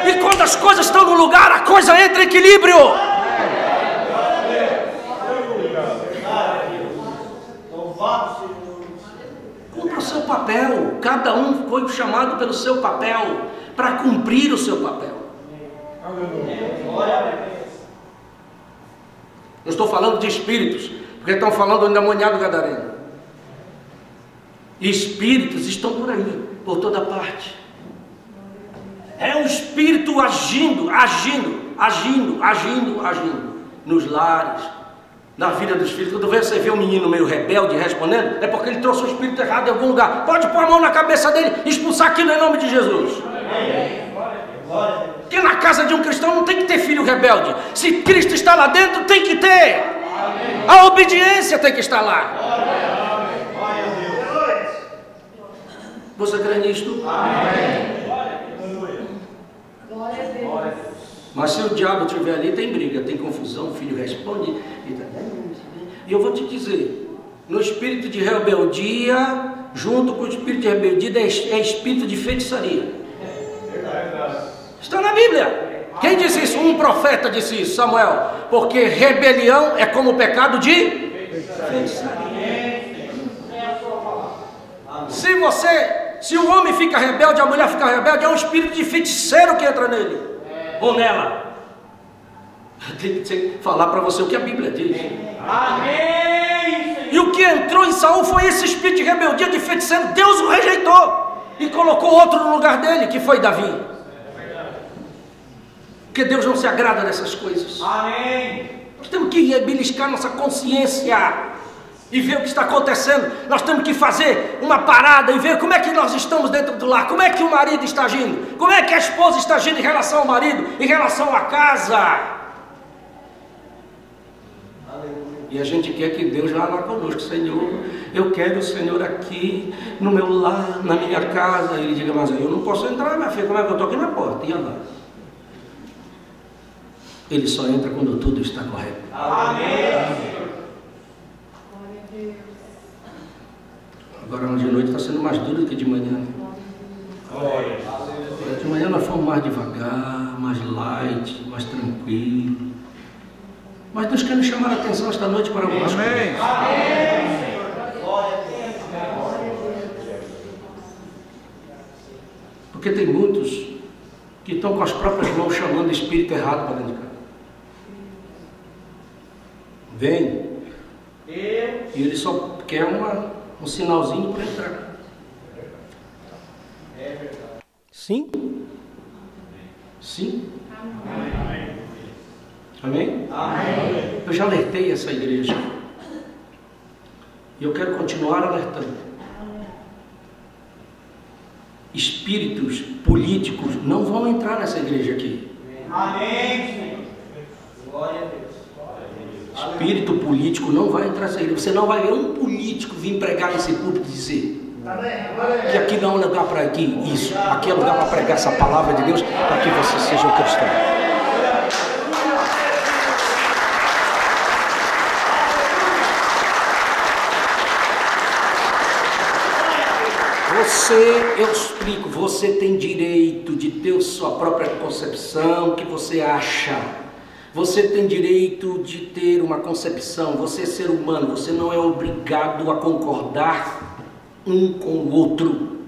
E quando as coisas estão no lugar, a coisa entra em equilíbrio. Cumpra o seu papel, cada um foi chamado pelo seu papel, para cumprir o seu papel. Eu estou falando de espíritos, porque estão falando do endemoniado gadareno. E espíritos estão por aí, por toda parte. É um espírito agindo nos lares, na vida dos filhos. Quando você vê um menino meio rebelde respondendo, é porque ele trouxe o espírito errado em algum lugar. Pode pôr a mão na cabeça dele e expulsar aquilo em nome de Jesus. Porque na casa de um cristão não tem que ter filho rebelde. Se Cristo está lá dentro, tem que ter. A obediência tem que estar lá. Você crê nisto? Mas se o diabo estiver ali, tem briga, tem confusão, o filho responde. E eu vou te dizer, no espírito de rebeldia, junto com o espírito de rebeldia, é espírito de feitiçaria. Está na Bíblia. Quem disse isso? Um profeta disse isso, Samuel. Porque rebelião é como o pecado de feitiçaria. Se o homem fica rebelde, a mulher fica rebelde, é um espírito de feiticeiro que entra nele ou nela. Tem que falar para você o que a Bíblia diz. Amém. E o que entrou em Saul foi esse espírito de rebeldia, de feiticeiro. Deus o rejeitou e colocou outro no lugar dele, que foi Davi. Porque Deus não se agrada dessas coisas. Amém. Nós temos que beliscar nossa consciência e ver o que está acontecendo. Nós temos que fazer uma parada e ver como é que nós estamos dentro do lar, como é que o marido está agindo, como é que a esposa está agindo em relação ao marido, em relação à casa. E a gente quer que Deus vá lá conosco. Senhor, eu quero o Senhor aqui no meu lar, na minha casa. Ele diga, mas eu não posso entrar, minha filha, como é que eu estou aqui na porta? E lá? Ele só entra quando tudo está correto. Amém. Agora de noite está sendo mais duro do que de manhã. De manhã nós fomos mais devagar, mais light, mais tranquilo. Mas Deus quer nos chamar a atenção esta noite para algumas coisas. Porque tem muitos que estão com as próprias mãos chamando o espírito errado para dentro de casa. Vem. E ele só quer um sinalzinho para entrar. Sim? Sim? Amém? Amém? Eu já alertei essa igreja. E eu quero continuar alertando. Espíritos políticos não vão entrar nessa igreja aqui. Amém. Glória a Deus. Espírito político não vai entrar nessa igreja. Você não vai ver um político vir pregar nesse púlpito e dizer que aqui não é lugar para aqui. Isso, aqui é lugar para pregar essa palavra de Deus para que você seja um cristão. Eu explico, você tem direito de ter sua própria concepção, o que você acha. Você tem direito de ter uma concepção, você é ser humano, você não é obrigado a concordar um com o outro.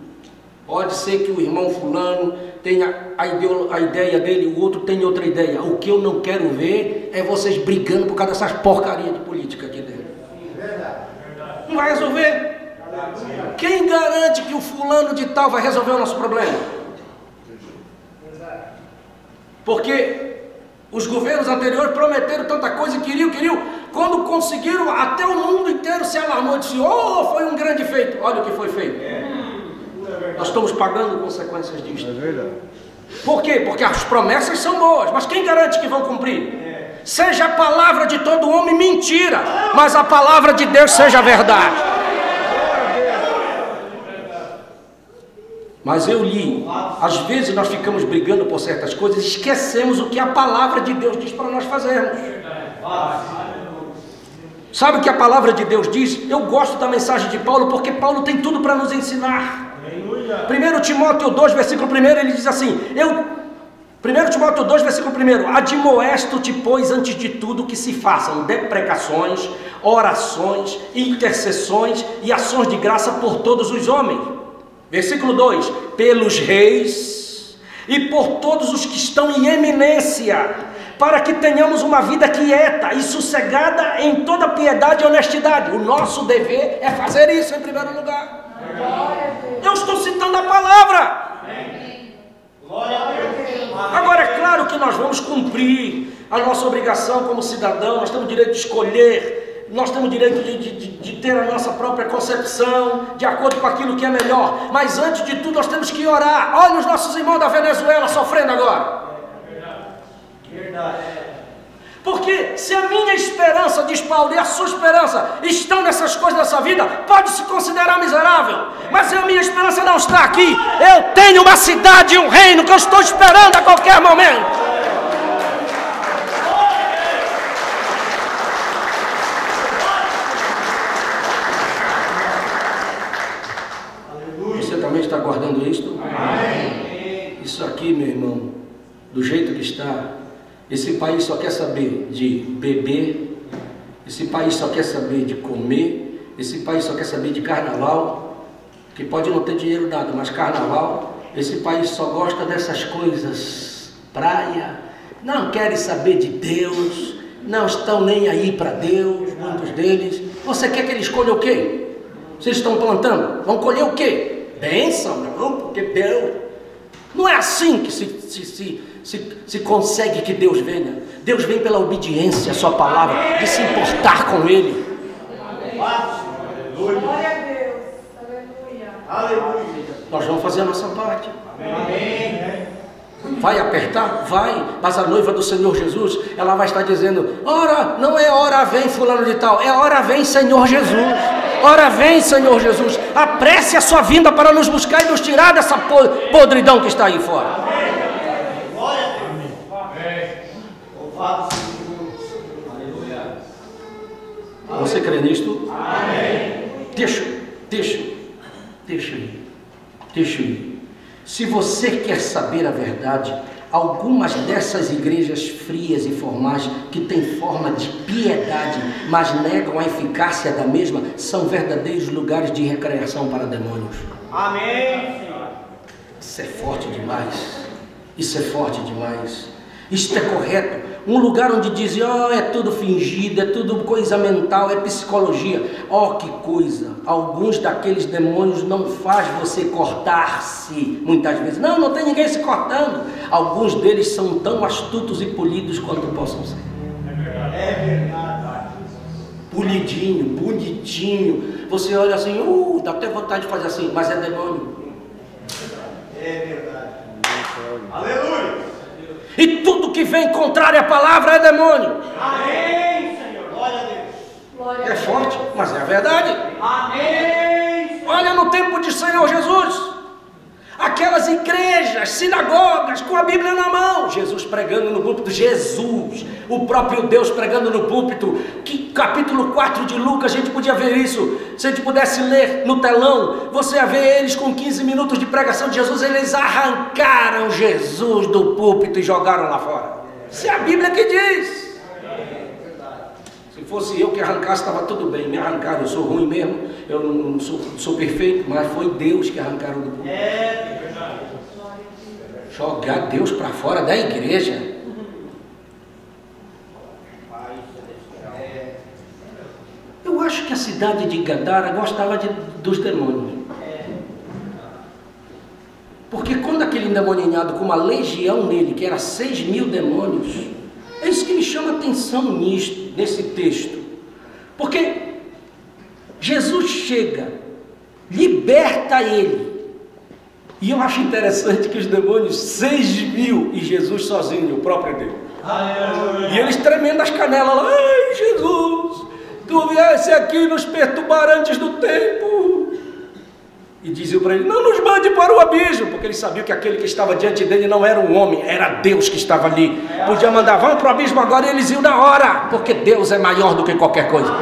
Pode ser que o irmão fulano tenha a ideia dele, o outro tem outra ideia. O que eu não quero ver é vocês brigando por causa dessas porcarias de política aqui dentro. Não vai resolver. Quem garante que o fulano de tal vai resolver o nosso problema? Porque os governos anteriores prometeram tanta coisa, queriam. Quando conseguiram, até o mundo inteiro se alarmou e disse, oh, foi um grande feito. Olha o que foi feito. Nós estamos pagando consequências disso. É verdade. Por quê? Porque as promessas são boas, mas quem garante que vão cumprir? Seja a palavra de todo homem mentira, mas a palavra de Deus seja verdade. Mas eu li, às vezes nós ficamos brigando por certas coisas e esquecemos o que a palavra de Deus diz para nós fazermos. Sabe o que a palavra de Deus diz? Eu gosto da mensagem de Paulo porque Paulo tem tudo para nos ensinar. 1 Timóteo 2, versículo 1, ele diz assim, 1 Timóteo 2, versículo 1, admoesto-te, pois, antes de tudo que se façam deprecações, orações, intercessões e ações de graça por todos os homens. Versículo 2, pelos reis e por todos os que estão em eminência, para que tenhamos uma vida quieta e sossegada em toda piedade e honestidade. O nosso dever é fazer isso em primeiro lugar. Eu estou citando a palavra. Glória a Deus. Agora, é claro que nós vamos cumprir a nossa obrigação como cidadão, nós temos direito de escolher, nós temos direito de ter a nossa própria concepção, de acordo com aquilo que é melhor. Mas antes de tudo, nós temos que orar. Olha os nossos irmãos da Venezuela sofrendo agora. Verdade. Porque se a minha esperança, diz Paulo, e a sua esperança estão nessas coisas dessa vida, pode se considerar miserável. Mas a minha esperança não está aqui. Eu tenho uma cidade e um reino que eu estou esperando a qualquer momento. Você também está guardando isto? Amém. Isso aqui, meu irmão, do jeito que está, esse país só quer saber de beber, esse país só quer saber de comer, esse país só quer saber de carnaval, que pode não ter dinheiro nada, mas carnaval, esse país só gosta dessas coisas, praia, não querem saber de Deus, não estão nem aí para Deus, muitos deles. Você quer que eles colham o quê? Vocês estão plantando, vão colher o quê? Bênção, não, porque Deus, não é assim que se consegue que Deus venha. Deus vem pela obediência à sua palavra, de se importar com Ele. Aleluia. Glória a Deus. Aleluia. Aleluia. Nós vamos fazer a nossa parte. Amém. Vai apertar? Vai. Mas a noiva do Senhor Jesus, ela vai estar dizendo: ora, não é ora vem fulano de tal, é ora vem Senhor Jesus. Ora vem Senhor Jesus. Apresse a sua vinda para nos buscar e nos tirar dessa podridão que está aí fora. Glória a Deus. Louvado seja Deus. Aleluia. Você crê nisto? Amém. Deixa ir. Se você quer saber a verdade, algumas dessas igrejas frias e formais, que têm forma de piedade, mas negam a eficácia da mesma, são verdadeiros lugares de recreação para demônios. Amém, Senhor. Isso é forte demais. Isso é forte demais. Isto é correto. Um lugar onde dizem: oh, é tudo fingido, é tudo coisa mental, é psicologia. Oh, que coisa! Alguns daqueles demônios não faz você cortar-se, muitas vezes. Não tem ninguém se cortando. Alguns deles são tão astutos e polidos quanto possam ser. É verdade. Polidinho, bonitinho. Você olha assim, dá até vontade de fazer assim, mas é demônio. É verdade. Aleluia. E tudo que vem contrário à palavra é demônio. Amém, Senhor. Glória a Deus. Glória a É Deus. forte, mas é a verdade. Amém. Olha no tempo de Senhor Jesus, aquelas igrejas, sinagogas, com a Bíblia na mão, Jesus pregando no púlpito, Jesus, o próprio Deus pregando no púlpito. Que capítulo 4 de Lucas, a gente podia ver isso. Se a gente pudesse ler no telão, você ia ver eles com 15 minutos de pregação de Jesus. Eles arrancaram Jesus do púlpito e jogaram lá fora. Isso é a Bíblia que diz. Se fosse eu que arrancasse, estava tudo bem. Me arrancaram, eu sou ruim mesmo, eu não sou perfeito, mas foi Deus que arrancaram do púlpito. É verdade. Jogar Deus para fora da igreja. Eu acho que a cidade de Gadara gostava dos demônios. Porque quando aquele endemoniado com uma legião nele, que era 6.000 demônios, é isso que me chama a atenção nesse texto. Porque Jesus chega, liberta ele. E eu acho interessante que os demônios, 6.000, e Jesus sozinho, o próprio Deus. Aleluia. E eles tremendo as canelas lá: ai, Jesus, tu viesse aqui nos perturbar antes do tempo. E diziam para ele: não nos mande para o abismo, porque eles sabiam que aquele que estava diante dele não era um homem, era Deus que estava ali. Podia mandar: vão para o abismo agora, e eles iam na hora, porque Deus é maior do que qualquer coisa.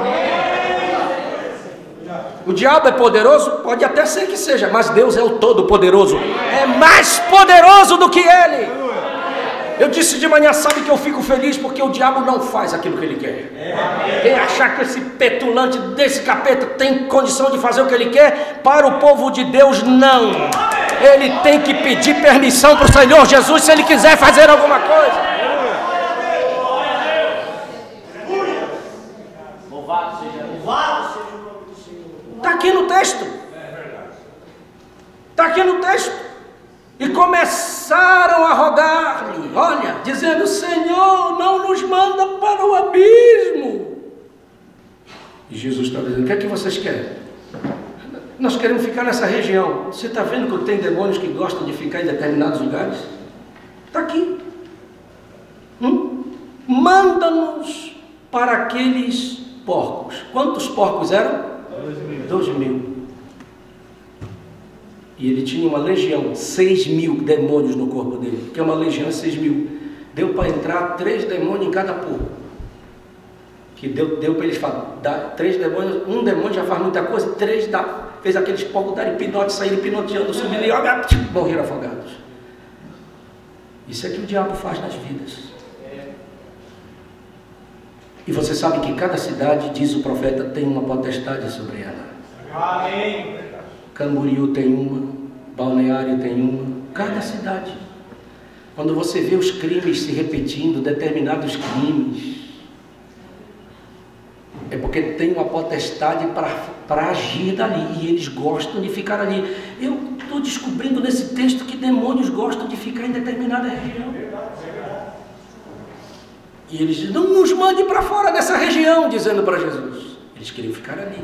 O diabo é poderoso? Pode até ser que seja, mas Deus é o Todo-Poderoso, é mais poderoso do que ele. Eu disse de manhã, sabe que eu fico feliz porque o diabo não faz aquilo que ele quer. Quem achar que esse petulante desse capeta tem condição de fazer o que ele quer, para o povo de Deus, não. Ele tem que pedir permissão para o Senhor Jesus se ele quiser fazer alguma coisa. Louvado seja o nome do Senhor. Está aqui no texto. Está aqui no texto. E começaram Senhor não nos manda para o abismo. E Jesus está dizendo: o que é que vocês querem? Nós queremos ficar nessa região. Você está vendo que tem demônios que gostam de ficar em determinados lugares? Está aqui. Manda-nos para aqueles porcos. Quantos porcos eram? 2.000. E ele tinha uma legião, 6.000 demônios no corpo dele. Que é uma legião, 6.000. Deu para entrar 3 demônios em cada porco. Que deu para eles dar 3 demônios. Um demônio já faz muita coisa, 3 dá. Fez aqueles porcos dar hipnote, saíram hipnotizando, subindo e morreram afogados. Isso é que o diabo faz nas vidas. E você sabe que cada cidade, diz o profeta, tem uma potestade sobre ela. Amém. Camboriú tem uma, Balneário tem uma, cada cidade. Quando você vê os crimes se repetindo, determinados crimes, é porque tem uma potestade para agir dali, e eles gostam de ficar ali. Eu estou descobrindo nesse texto que demônios gostam de ficar em determinada região. E eles dizem: não nos mande para fora dessa região, dizendo para Jesus. Eles queriam ficar ali.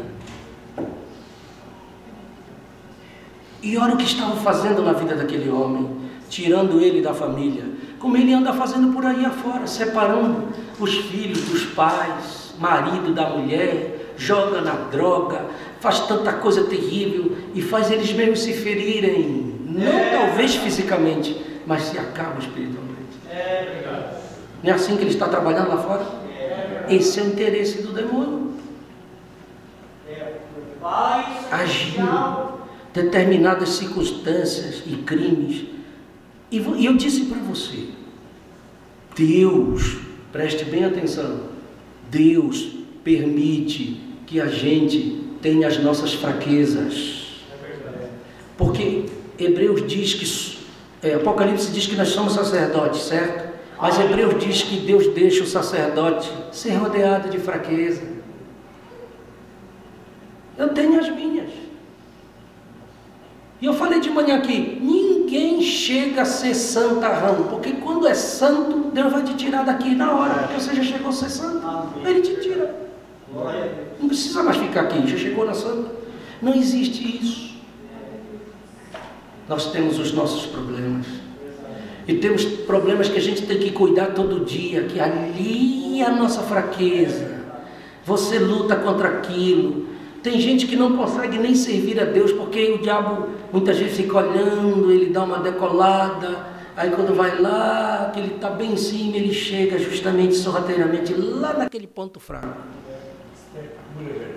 E olha o que estavam fazendo na vida daquele homem, tirando ele da família, como ele anda fazendo por aí afora, separando os filhos dos pais, marido da mulher, joga na droga, faz tanta coisa terrível e faz eles mesmos se ferirem, não talvez fisicamente, mas se acabam espiritualmente. Não é assim que ele está trabalhando lá fora? Esse é o interesse do demônio. Agindo determinadas circunstâncias e crimes. E eu disse para você, Deus, preste bem atenção, Deus permite que a gente tenha as nossas fraquezas. Porque Hebreus diz que, Apocalipse diz que nós somos sacerdotes, certo? Mas Hebreus diz que Deus deixa o sacerdote ser rodeado de fraqueza. Eu tenho as minhas. E eu falei de manhã aqui, ninguém chega a ser santarrão, porque quando é santo, Deus vai te tirar daqui na hora, porque você já chegou a ser santo. Ele te tira. Não precisa mais ficar aqui, já chegou na santa. Não existe isso. Nós temos os nossos problemas. E temos problemas que a gente tem que cuidar todo dia, que ali é a nossa fraqueza. Você luta contra aquilo. Tem gente que não consegue nem servir a Deus, porque o diabo muitas vezes fica olhando, ele dá uma decolada, aí quando vai lá, que ele está bem em cima, ele chega justamente, sorrateiramente, lá naquele ponto fraco.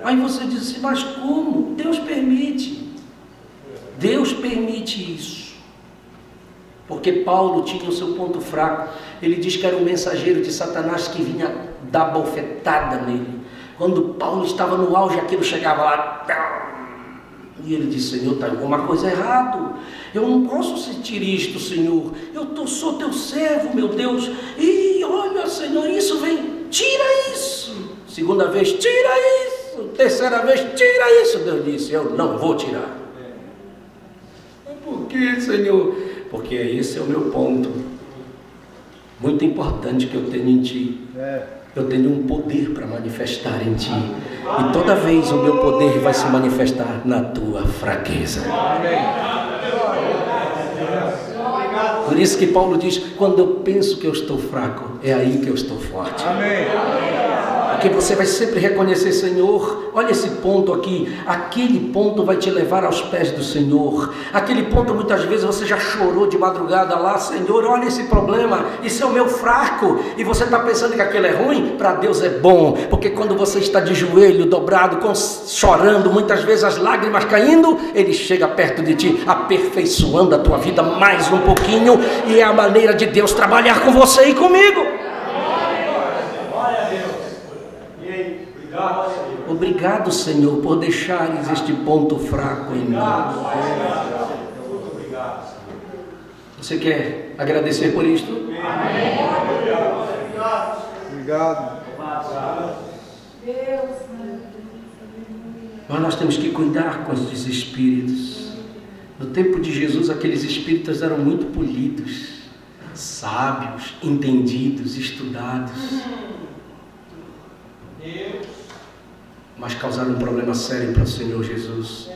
Aí você diz assim: mas como? Deus permite. Deus permite isso. Porque Paulo tinha o seu ponto fraco. Ele diz que era um mensageiro de Satanás que vinha dar bofetada nele. Quando Paulo estava no auge, aquilo chegava lá, e ele disse: Senhor, está alguma coisa errada. Eu não posso sentir isto, Senhor. Eu sou teu servo, meu Deus. E olha, Senhor, isso vem, tira isso. Segunda vez, tira isso. Terceira vez, tira isso. Deus disse: eu não vou tirar. Por que, Senhor? Porque esse é o meu ponto muito importante que eu tenho em ti. Eu tenho um poder para manifestar em ti, e toda vez o meu poder vai se manifestar na tua fraqueza. Por isso que Paulo diz: quando eu penso que eu estou fraco, é aí que eu estou forte. Porque você vai sempre reconhecer: Senhor, olha esse ponto aqui, aquele ponto vai te levar aos pés do Senhor. Aquele ponto muitas vezes você já chorou de madrugada lá: Senhor, olha esse problema, isso é o meu fraco. E você está pensando que aquilo é ruim? Para Deus é bom, porque quando você está de joelho dobrado, chorando, muitas vezes as lágrimas caindo, Ele chega perto de ti, aperfeiçoando a tua vida mais um pouquinho, e é a maneira de Deus trabalhar com você e comigo. Obrigado, Senhor, por deixares este ponto fraco em nós. Você quer agradecer por isto? Amém. Obrigado. Mas nós temos que cuidar com esses espíritos. No tempo de Jesus, aqueles espíritos eram muito polidos, sábios, entendidos, estudados, mas causaram um problema sério para o Senhor Jesus,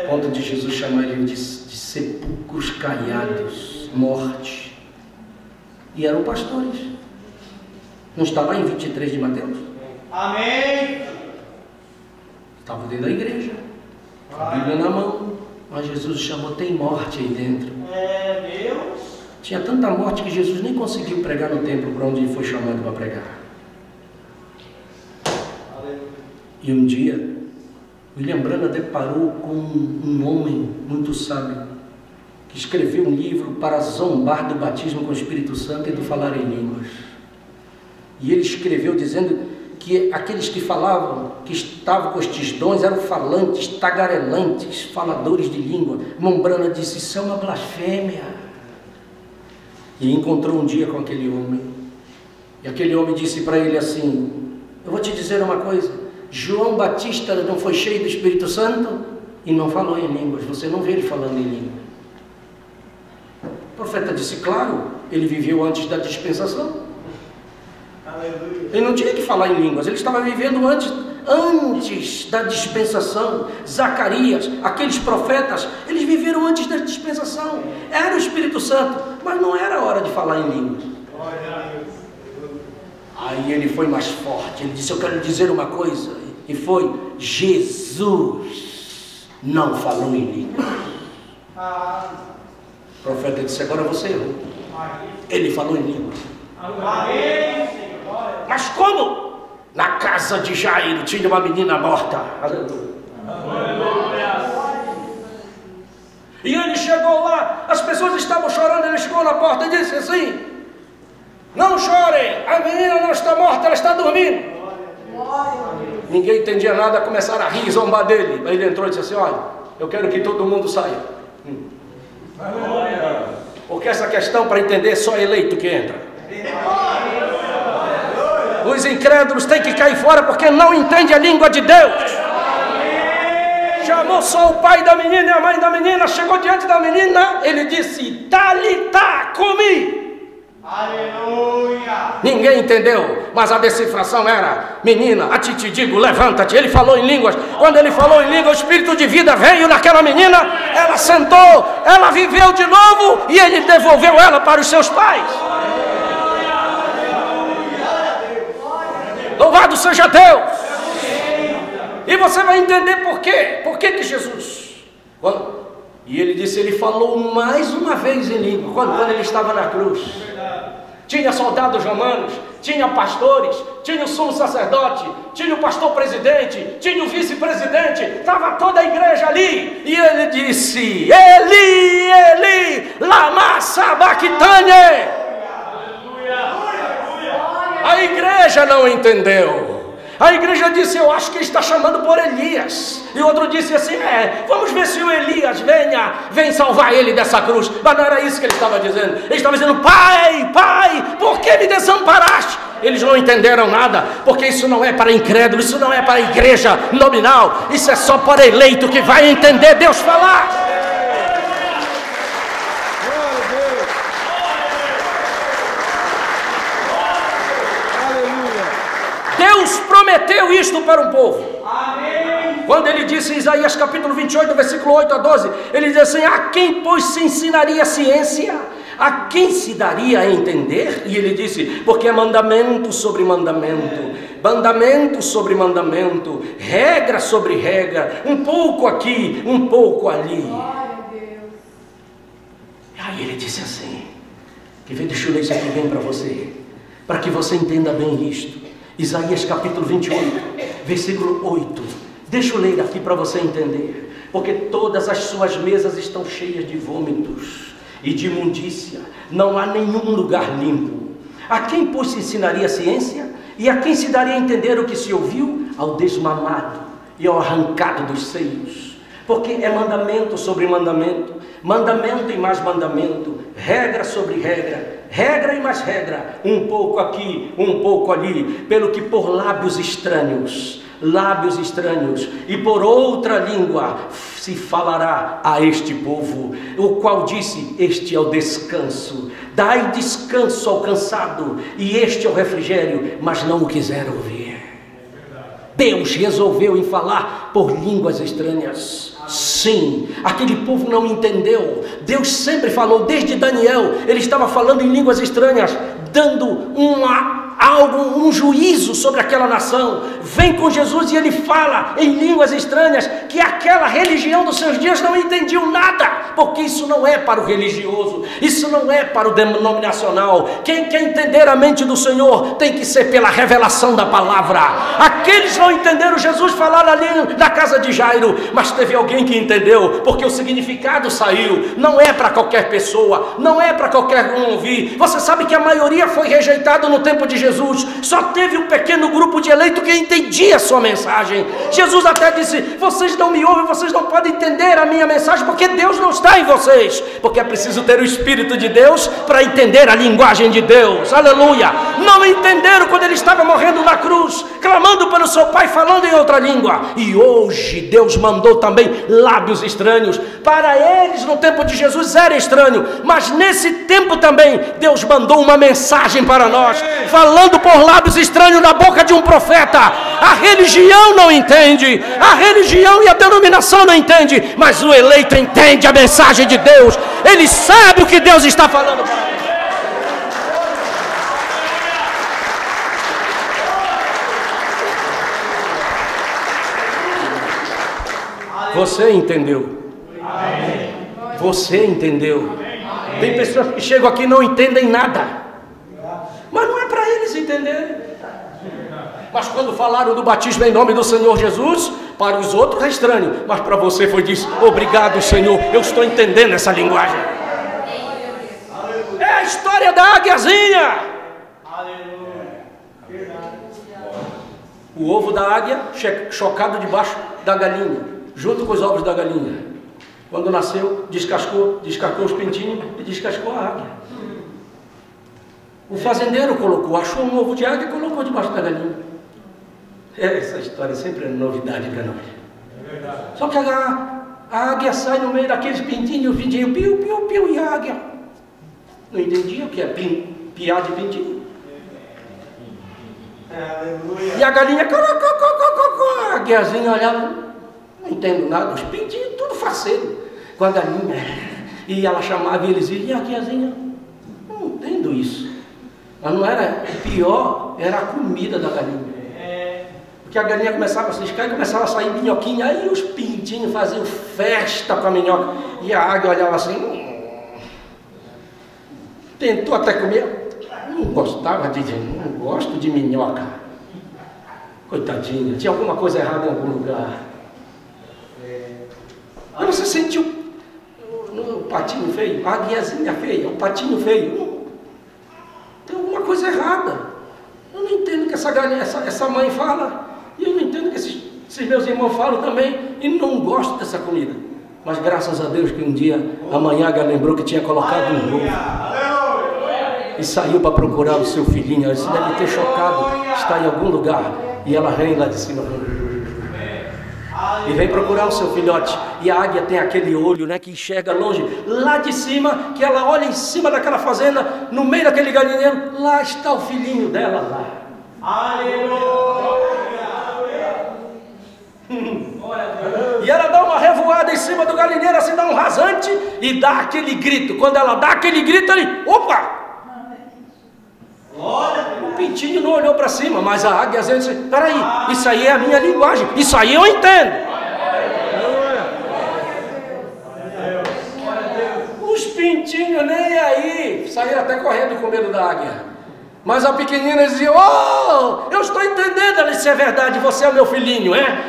ao ponto de Jesus chamar ele de sepulcros caiados, morte. E eram pastores. Não está lá em 23 de Mateus? Amém. Estavam dentro da igreja, a Bíblia na mão, mas Jesus chamou, tem morte aí dentro. Deus. Tinha tanta morte que Jesus nem conseguiu pregar no templo para onde ele foi chamado para pregar. E um dia, William Branham deparou com um homem muito sábio, que escreveu um livro para zombar do batismo com o Espírito Santo e do falar em línguas. E ele escreveu dizendo que aqueles que falavam, que estavam com estes dons, eram falantes, tagarelantes, faladores de língua. William Branham disse, isso é uma blasfêmia. E encontrou um dia com aquele homem. E aquele homem disse para ele assim, eu vou te dizer uma coisa, João Batista não foi cheio do Espírito Santo e não falou em línguas, você não vê ele falando em línguas. O profeta disse, claro, ele viveu antes da dispensação. Aleluia. Ele não tinha que falar em línguas, ele estava vivendo antes da dispensação. Zacarias, aqueles profetas, eles viveram antes da dispensação. Era o Espírito Santo, mas não era hora de falar em línguas. Aí ele foi mais forte, ele disse, eu quero lhe dizer uma coisa. E foi, Jesus não falou em línguas. O profeta disse, agora você errou. Ele falou em línguas. Amém. Mas como? Na casa de Jairo tinha uma menina morta. E ele chegou lá, as pessoas estavam chorando, ele chegou na porta e disse assim, não chorem, a menina não está morta, ela está dormindo. Ninguém entendia nada, começaram a rir e zombar dele. Aí ele entrou e disse assim, olha, eu quero que todo mundo saia. Porque essa questão para entender só é eleito que entra. Os incrédulos têm que cair fora porque não entendem a língua de Deus. Chamou só o pai da menina e a mãe da menina, chegou diante da menina, ele disse, Talitá cumi. Aleluia. Ninguém entendeu, mas a decifração era, menina, a ti te digo, levanta-te. Ele falou em línguas. Quando ele falou em línguas, o espírito de vida veio naquela menina, ela sentou, ela viveu de novo e ele devolveu ela para os seus pais. Louvado seja Deus! E você vai entender por quê. Por que que Jesus... E ele disse, ele falou mais uma vez em língua, quando ele estava na cruz. Tinha soldados romanos, tinha pastores, tinha o sumo sacerdote, tinha o pastor presidente, tinha o vice-presidente, estava toda a igreja ali. E ele disse, Eli, Eli, lama sabachthani. A igreja não entendeu. A igreja disse, eu acho que ele está chamando por Elias. E outro disse assim, vamos ver se o Elias vem salvar ele dessa cruz. Mas não era isso que ele estava dizendo. Ele estava dizendo, pai, pai, por que me desamparaste? Eles não entenderam nada, porque isso não é para incrédulo, isso não é para a igreja nominal. Isso é só para eleito que vai entender Deus falar. Deus prometeu isto para um povo. Amém. Quando ele disse em Isaías capítulo 28, versículo 8 a 12, ele diz assim, a quem pois se ensinaria a ciência? A quem se daria a entender? E ele disse, porque é mandamento sobre mandamento, mandamento sobre mandamento, regra sobre regra, um pouco aqui, um pouco ali. Aí ele disse assim, deixa eu ler isso aqui bem para que você entenda bem isto. Isaías capítulo 28, versículo 8. Deixa eu ler aqui para você entender. Porque todas as suas mesas estão cheias de vômitos e de imundícia. Não há nenhum lugar limpo. A quem, pois, se ensinaria a ciência? E a quem se daria a entender o que se ouviu? Ao desmamado e ao arrancado dos seios. Porque é mandamento sobre mandamento, mandamento e mais mandamento, regra sobre regra, regra e mais regra, um pouco aqui, um pouco ali, pelo que por lábios estranhos lábios estranhos, e por outra língua se falará a este povo, o qual disse: este é o descanso, dai descanso ao cansado, e este é o refrigério, mas não o quiseram ouvir. Deus resolveu em falar por línguas estranhas. Sim, aquele povo não entendeu. Deus sempre falou, desde Daniel, ele estava falando em línguas estranhas, dando um juízo sobre aquela nação. Vem com Jesus e ele fala em línguas estranhas, que aquela religião dos seus dias não entendiam nada, porque isso não é para o religioso, isso não é para o denominacional. Quem quer entender a mente do Senhor tem que ser pela revelação da palavra. Aqueles não entenderam Jesus falar ali na casa de Jairo, mas teve alguém que entendeu, porque o significado saiu. Não é para qualquer pessoa, não é para qualquer um ouvir. Você sabe que a maioria foi rejeitada no tempo de Jesus, só teve um pequeno grupo de eleitos que entendia a sua mensagem. Jesus até disse: vocês não me ouvem, vocês não podem entender a minha mensagem, porque Deus não está em vocês, porque é preciso ter o Espírito de Deus para entender a linguagem de Deus. Aleluia! Não entenderam quando ele estava morrendo na cruz, clamando pelo seu Pai, falando em outra língua. E hoje Deus mandou também lábios estranhos. Para eles no tempo de Jesus era estranho, mas nesse tempo também Deus mandou uma mensagem para nós, falando por lábios estranhos na boca de um profeta. A religião não entende, a religião e a denominação não entende, mas o eleito entende a mensagem de Deus. Ele sabe o que Deus está falando para ele. Você entendeu? Você entendeu? Tem pessoas que chegam aqui e não entendem nada, mas não é para eles entenderem. Mas quando falaram do batismo em nome do Senhor Jesus, para os outros é estranho, mas para você foi disso: obrigado, Senhor, eu estou entendendo essa linguagem. É a história da águiazinha. O ovo da águia chocado debaixo da galinha, junto com os ovos da galinha. Quando nasceu, descascou os pintinhos e descascou a águia. O fazendeiro achou um ovo de águia e colocou debaixo da galinha. Essa história sempre é novidade para nós. Só que a águia sai no meio daqueles pintinhos, o pintinho piu, piu, piu, e a águia não entendia o que é piar de pintinho. E a galinha, a águiazinha olhava, não entendo nada, os pintinhos tudo faceiro com a galinha. E ela chamava e eles iam: e a águiazinha, não entendo isso. Mas não era o pior, era a comida da galinha. Porque a galinha começava a se escar e começava a sair minhoquinha, aí os pintinhos faziam festa com a minhoca. E a águia olhava assim, tentou até comer, não gostava não gosto de minhoca. Coitadinha, tinha alguma coisa errada em algum lugar. Mas você sentiu o patinho feio, a águiazinha feia, o patinho feio? Tem alguma coisa errada. Eu não entendo o que essa mãe fala, e eu não entendo o que esses meus irmãos falam também, e não gosto dessa comida. Mas graças a Deus que um dia a manhaga lembrou que tinha colocado um ovo e saiu para procurar o seu filhinho. Ela disse: deve ter chocado, está em algum lugar. E ela vem lá de cima e vem procurar o seu filhote. E a águia tem aquele olho, né, que enxerga longe, lá de cima, que ela olha em cima daquela fazenda, no meio daquele galinheiro, lá está o filhinho dela lá. Aleluia! E ela dá uma revoada em cima do galinheiro, assim, dá um rasante e dá aquele grito. Quando ela dá aquele grito, ele, opa! O pintinho não olhou para cima, mas a águia às vezes disse: peraí, isso aí é a minha linguagem, isso aí eu entendo. Os pintinhos nem aí, saíram até correndo com medo da águia. Mas a pequenina dizia: oh, eu estou entendendo. Ela disse: é verdade, você é o meu filhinho, é?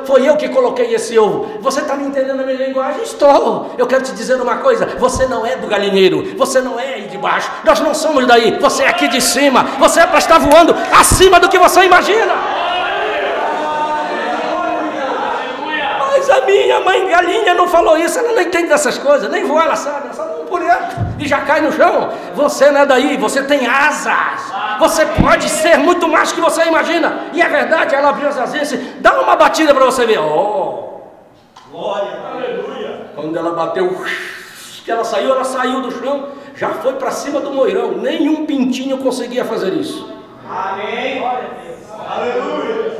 Foi eu que coloquei esse ovo. Você está me entendendo a minha linguagem? Estou. Eu quero te dizer uma coisa: você não é do galinheiro, você não é aí de baixo, nós não somos daí, você é aqui de cima. Você é para estar voando acima do que você imagina. Mas a minha mãe galinha não falou isso. Ela não entende dessas coisas, nem voar ela sabe. Ela só não por dentro e já cai no chão. Você não é daí, você tem asas. Você pode ser muito mais do que você imagina. E é verdade, ela abriu as asinhas e disse, dá uma batida para você ver. Oh! Glória, aleluia. Quando ela bateu, que ela saiu do chão, já foi para cima do moirão. Nenhum pintinho conseguia fazer isso. Amém. Glória a Deus. Aleluia.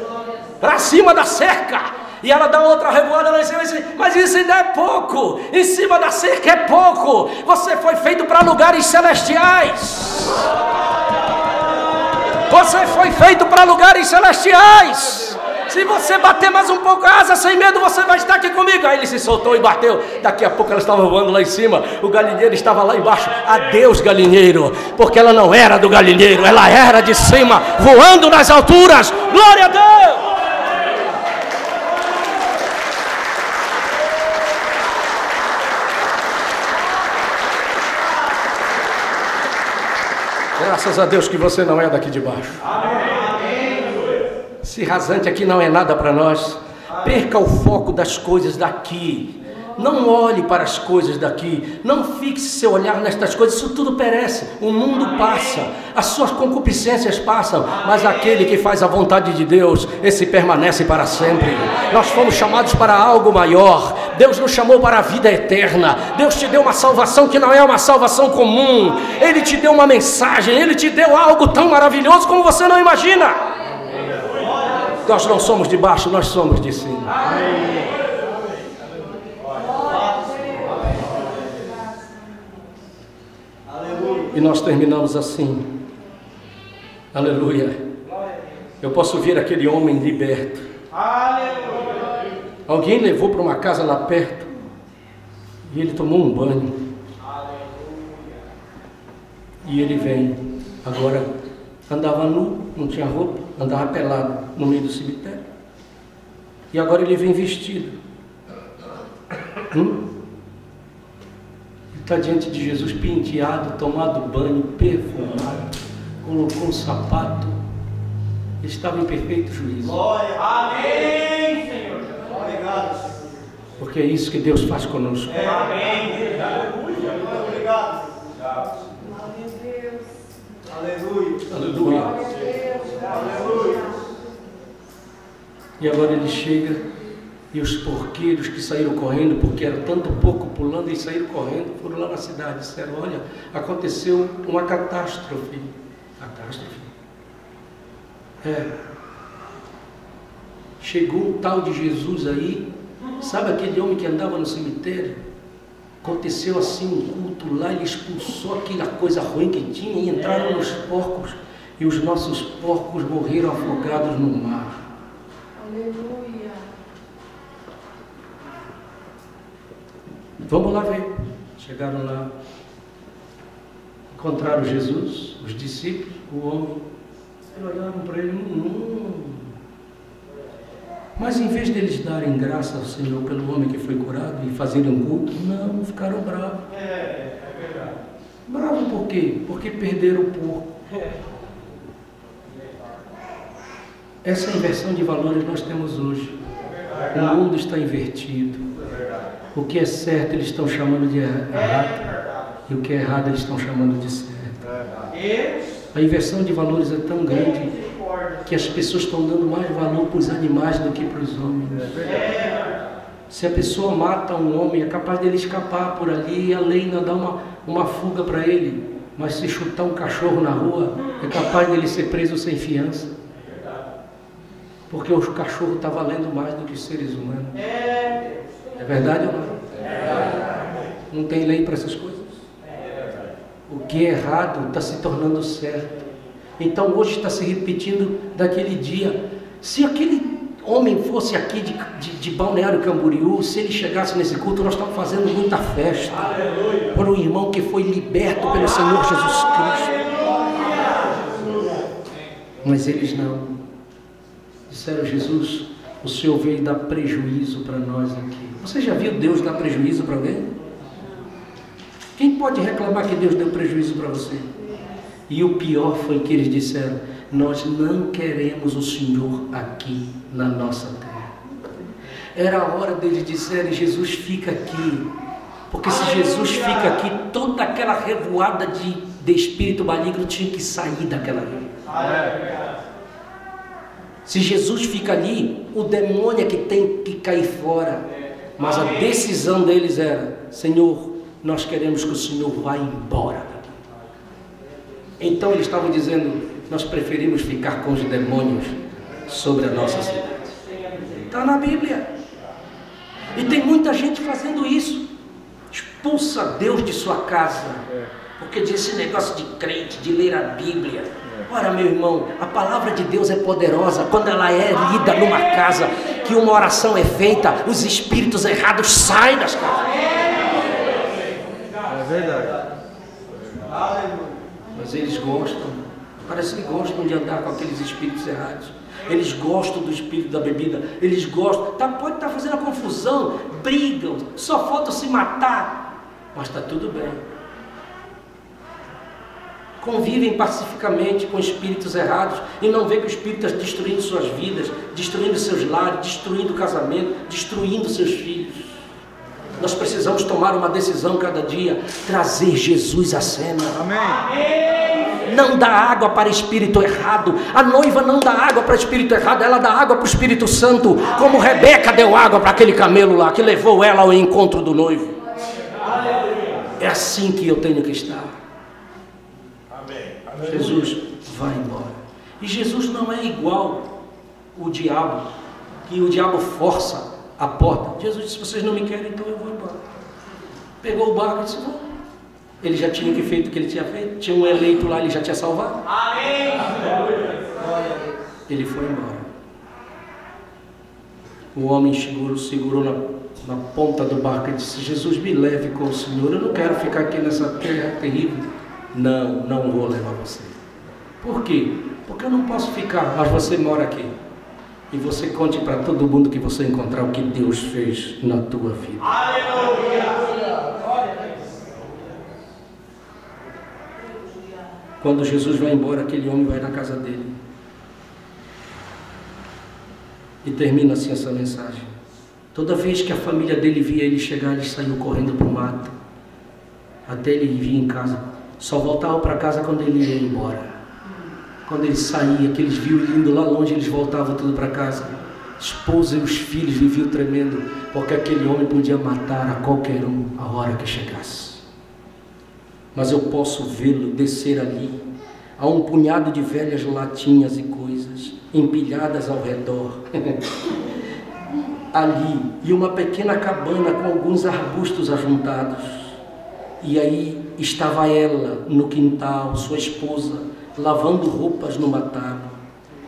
Para cima da cerca. E ela dá outra revoada lá em cima e diz, mas isso ainda é pouco. Em cima da cerca é pouco. Você foi feito para lugares celestiais. Você foi feito para lugares celestiais. Se você bater mais um pouco a asa sem medo, você vai estar aqui comigo. Aí ele se soltou e bateu. Daqui a pouco ela estava voando lá em cima. O galinheiro estava lá embaixo. Adeus, galinheiro. Porque ela não era do galinheiro, ela era de cima, voando nas alturas. Glória a Deus! Graças a Deus que você não é daqui de baixo. Esse rasante aqui não é nada para nós. Perca o foco das coisas daqui. Não olhe para as coisas daqui. Não fixe seu olhar nestas coisas. Isso tudo perece. O mundo passa. As suas concupiscências passam. Mas aquele que faz a vontade de Deus, esse permanece para sempre. Nós fomos chamados para algo maior. Deus nos chamou para a vida eterna. Deus te deu uma salvação que não é uma salvação comum. Ele te deu uma mensagem. Ele te deu algo tão maravilhoso como você não imagina. Nós não somos de baixo, nós somos de cima. E nós terminamos assim. Aleluia. Eu posso ver aquele homem liberto. Alguém levou para uma casa lá perto e ele tomou um banho. E ele vem. Agora andava nu, não tinha roupa, andava pelado no meio do cemitério. E agora ele vem vestido. Está diante de Jesus penteado, tomado banho, perfumado, colocou um sapato. Ele estava em perfeito juízo. Glória. Amém, Senhor. Obrigado, Senhor. Porque é isso que Deus faz conosco. Amém. Aleluia. Obrigado. Aleluia. Aleluia. Aleluia. E agora ele chega e os porqueiros que saíram correndo, porque era tanto pouco pulando, e saíram correndo, foram lá na cidade, disseram, olha, aconteceu uma catástrofe. Catástrofe? Chegou um tal de Jesus aí, sabe aquele homem que andava no cemitério? Aconteceu assim um culto lá, ele expulsou aquela coisa ruim que tinha e entraram nos porcos, e os nossos porcos morreram afogados no mar. Aleluia. Vamos lá ver. Chegaram lá, encontraram Jesus, os discípulos, o homem, e olharam para ele. Mas em vez deles darem graça ao Senhor pelo homem que foi curado e fazerem um culto, não, ficaram bravos. É verdade. Bravo por quê? Porque perderam o porco. Essa inversão de valores nós temos hoje. O mundo está invertido. O que é certo eles estão chamando de errado, e o que é errado eles estão chamando de certo. A inversão de valores é tão grande que as pessoas estão dando mais valor para os animais do que para os homens. Se a pessoa mata um homem, é capaz dele escapar por ali e a lei ainda dá uma fuga para ele. Mas se chutar um cachorro na rua, é capaz dele ser preso sem fiança. Porque o cachorro está valendo mais do que os seres humanos. É verdade ou não? Não tem lei para essas coisas. O que é errado está se tornando certo. Então hoje está se repetindo daquele dia. Se aquele homem fosse aqui de Balneário Camboriú, se ele chegasse nesse culto, nós estamos fazendo muita festa. Aleluia. Por um irmão que foi liberto pelo Senhor Jesus Cristo. Mas eles não. Disseram, Jesus, o Senhor veio dar prejuízo para nós aqui. Você já viu Deus dar prejuízo para alguém? Quem pode reclamar que Deus deu prejuízo para você? E o pior foi que eles disseram, nós não queremos o Senhor aqui na nossa terra. Era a hora deles disserem, Jesus fica aqui. Porque se Jesus fica aqui, toda aquela revoada de espírito maligno tinha que sair daquela vida. Se Jesus fica ali, o demônio é que tem que cair fora. Mas a decisão deles era: Senhor, nós queremos que o Senhor vá embora. Então eles estavam dizendo: nós preferimos ficar com os demônios sobre a nossa cidade. Está na Bíblia. E tem muita gente fazendo isso. Expulsa Deus de sua casa. Porque diz esse negócio de crente, de ler a Bíblia. Ora, meu irmão, a palavra de Deus é poderosa. Quando ela é lida numa casa, que uma oração é feita, os espíritos errados saem das casas. É verdade. Mas eles gostam, parece que gostam de andar com aqueles espíritos errados. Eles gostam do espírito da bebida. Eles gostam, pode estar fazendo a confusão, brigam, só falta se matar, mas está tudo bem. Convivem pacificamente com espíritos errados e não vê que o espírito está destruindo suas vidas, destruindo seus lares, destruindo o casamento, destruindo seus filhos. Nós precisamos tomar uma decisão cada dia, trazer Jesus à cena. Amém. Não dá água para espírito errado. A noiva não dá água para espírito errado, ela dá água para o Espírito Santo, como Rebeca deu água para aquele camelo lá, que levou ela ao encontro do noivo. É assim que eu tenho que estar. Jesus vai embora. E Jesus não é igual o diabo, que o diabo força a porta. Jesus disse: vocês não me querem, então eu vou embora. Pegou o barco e disse: vou. Ele já tinha feito o que ele tinha feito. Tinha um eleito lá, ele já tinha salvado. Amém. Ele foi embora. O homem segurou na ponta do barco e disse: Jesus, me leve com o Senhor. Eu não quero ficar aqui nessa terra terrível. Não vou levar você. Por quê? Porque eu não posso ficar, mas você mora aqui. E você conte para todo mundo que você encontrar o que Deus fez na tua vida. Aleluia. Quando Jesus vai embora, aquele homem vai na casa dele. E termina assim essa mensagem. Toda vez que a família dele via ele chegar, ele saiu correndo para o mato. Até ele vir em casa. Só voltava para casa quando ele ia embora. Quando ele saía, que eles viam ele indo lá longe, eles voltavam tudo para casa. A esposa e os filhos viviam tremendo, porque aquele homem podia matar a qualquer um a hora que chegasse. Mas eu posso vê-lo descer ali. Há um punhado de velhas latinhas e coisas empilhadas ao redor. Ali, e uma pequena cabana com alguns arbustos ajuntados. E aí estava ela no quintal, sua esposa, lavando roupas numa tábua.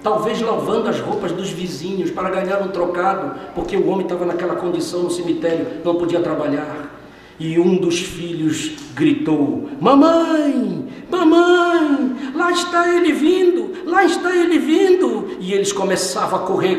Talvez lavando as roupas dos vizinhos para ganhar um trocado, porque o homem estava naquela condição no cemitério, não podia trabalhar. E um dos filhos gritou: mamãe, mamãe, lá está ele vindo, lá está ele vindo. E eles começaram a correr,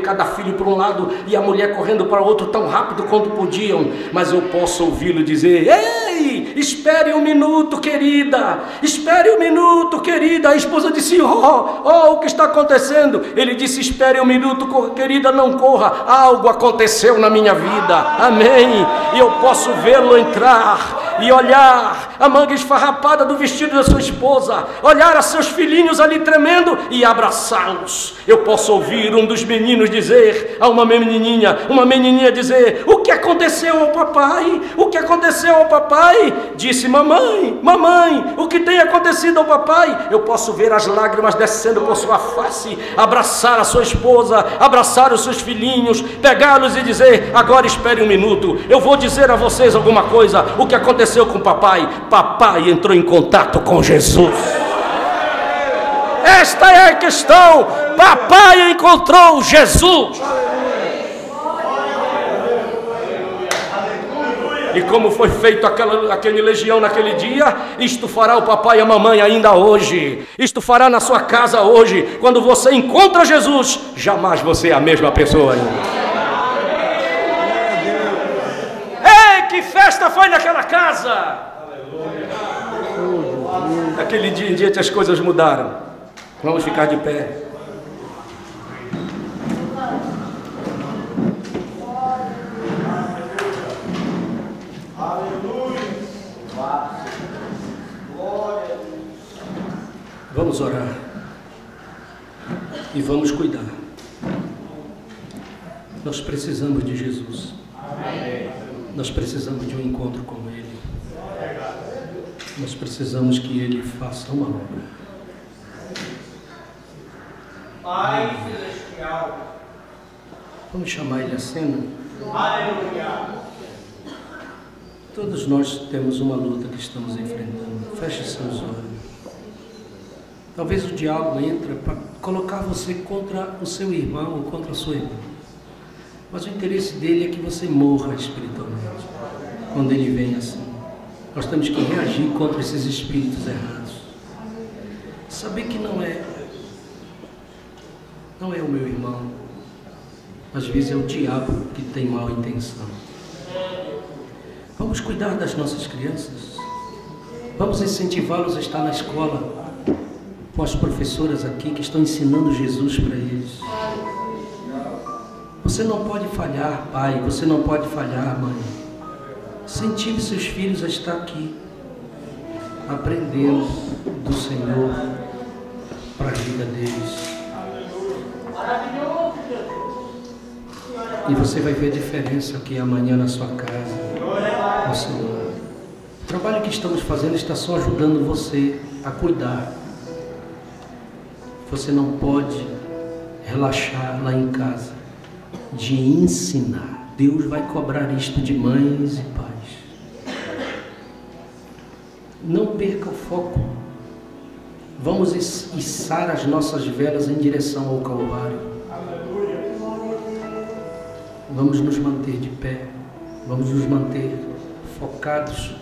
cada filho para um lado e a mulher correndo para o outro tão rápido quanto podiam. Mas eu posso ouvi-lo dizer: ei, espere um minuto, querida, espere um minuto, querida. A esposa disse: o que está acontecendo? Ele disse: espere um minuto, querida, não corra, algo aconteceu na minha vida. Amém. E eu posso vê-lo entrar e olhar a manga esfarrapada do vestido da sua esposa, olhar a seus filhinhos ali tremendo e abraçá-los. Eu posso ouvir um dos meninos dizer a uma menininha dizer: o que aconteceu ao papai? O que aconteceu ao papai? Disse: mamãe, o que tem acontecido ao papai? Eu posso ver as lágrimas descendo por sua face, abraçar a sua esposa, abraçar os seus filhinhos, pegá-los e dizer: agora espere um minuto, eu vou dizer a vocês alguma coisa. O que aconteceu com o papai? Papai entrou em contato com Jesus. Esta é a questão. Papai encontrou Jesus. E como foi feito aquele legião naquele dia, isto fará o papai e a mamãe ainda hoje. Isto fará na sua casa hoje. Quando você encontra Jesus, jamais você é a mesma pessoa ainda. Ei, que festa foi naquela casa! Daquele dia em diante as coisas mudaram. Vamos ficar de pé. Aleluia. Glória. Vamos orar e vamos cuidar. Nós precisamos de Jesus. Nós precisamos de um encontro com Ele. Nós precisamos que Ele faça uma obra. Pai celestial. Vamos chamar Ele à cena. Aleluia. Todos nós temos uma luta que estamos enfrentando. Feche seus olhos. Talvez o diabo entre para colocar você contra o seu irmão ou contra a sua irmã. Mas o interesse dele é que você morra espiritualmente. Quando ele vem assim, nós temos que reagir contra esses espíritos errados. Saber que não é o meu irmão. Às vezes é o diabo que tem má intenção. Vamos cuidar das nossas crianças. Vamos incentivá-los a estar na escola com as professoras aqui que estão ensinando Jesus para eles. Você não pode falhar, pai. Você não pode falhar, mãe. Incentive seus filhos a estar aqui, aprendendo do Senhor para a vida deles. E você vai ver a diferença aqui amanhã na sua casa. Ó Senhor, o trabalho que estamos fazendo está só ajudando você a cuidar. Você não pode relaxar lá em casa de ensinar. Deus vai cobrar isto de mães e pais. Não perca o foco. Vamos içar as nossas velas em direção ao Calvário. Vamos nos manter de pé. Vamos nos manter focados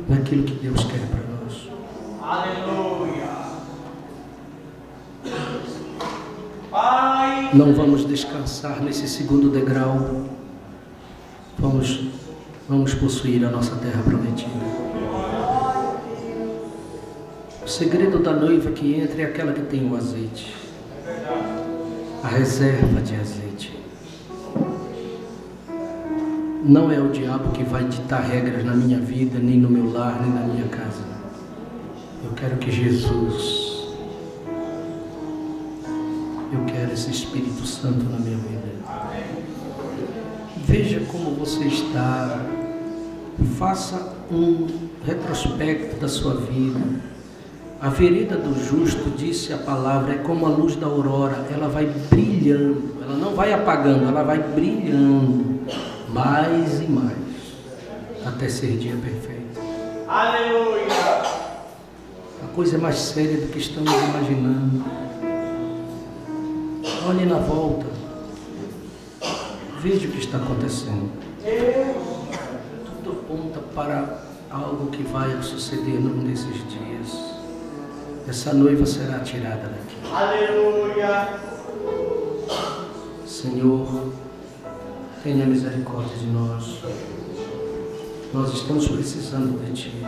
naquilo que Deus quer para nós. Aleluia. Pai. Não vamos descansar nesse segundo degrau. Vamos possuir a nossa terra prometida. O segredo da noiva que entra é aquela que tem o azeite. A reserva de azeite. Não é o diabo que vai ditar regras na minha vida, nem no meu lar, nem na minha casa. Eu quero que Jesus, eu quero esse Espírito Santo na minha vida. Veja como você está. Faça um retrospecto da sua vida. A vereda do justo, disse a palavra, é como a luz da aurora. Ela vai brilhando, ela não vai apagando, ela vai brilhando mais e mais, até ser dia perfeito. Aleluia. A coisa é mais séria do que estamos imaginando. Olhe na volta. Veja o que está acontecendo. Tudo aponta para algo que vai suceder num desses dias. Essa noiva será tirada daqui. Aleluia. Senhor, tenha misericórdia de nós. Nós estamos precisando de Ti.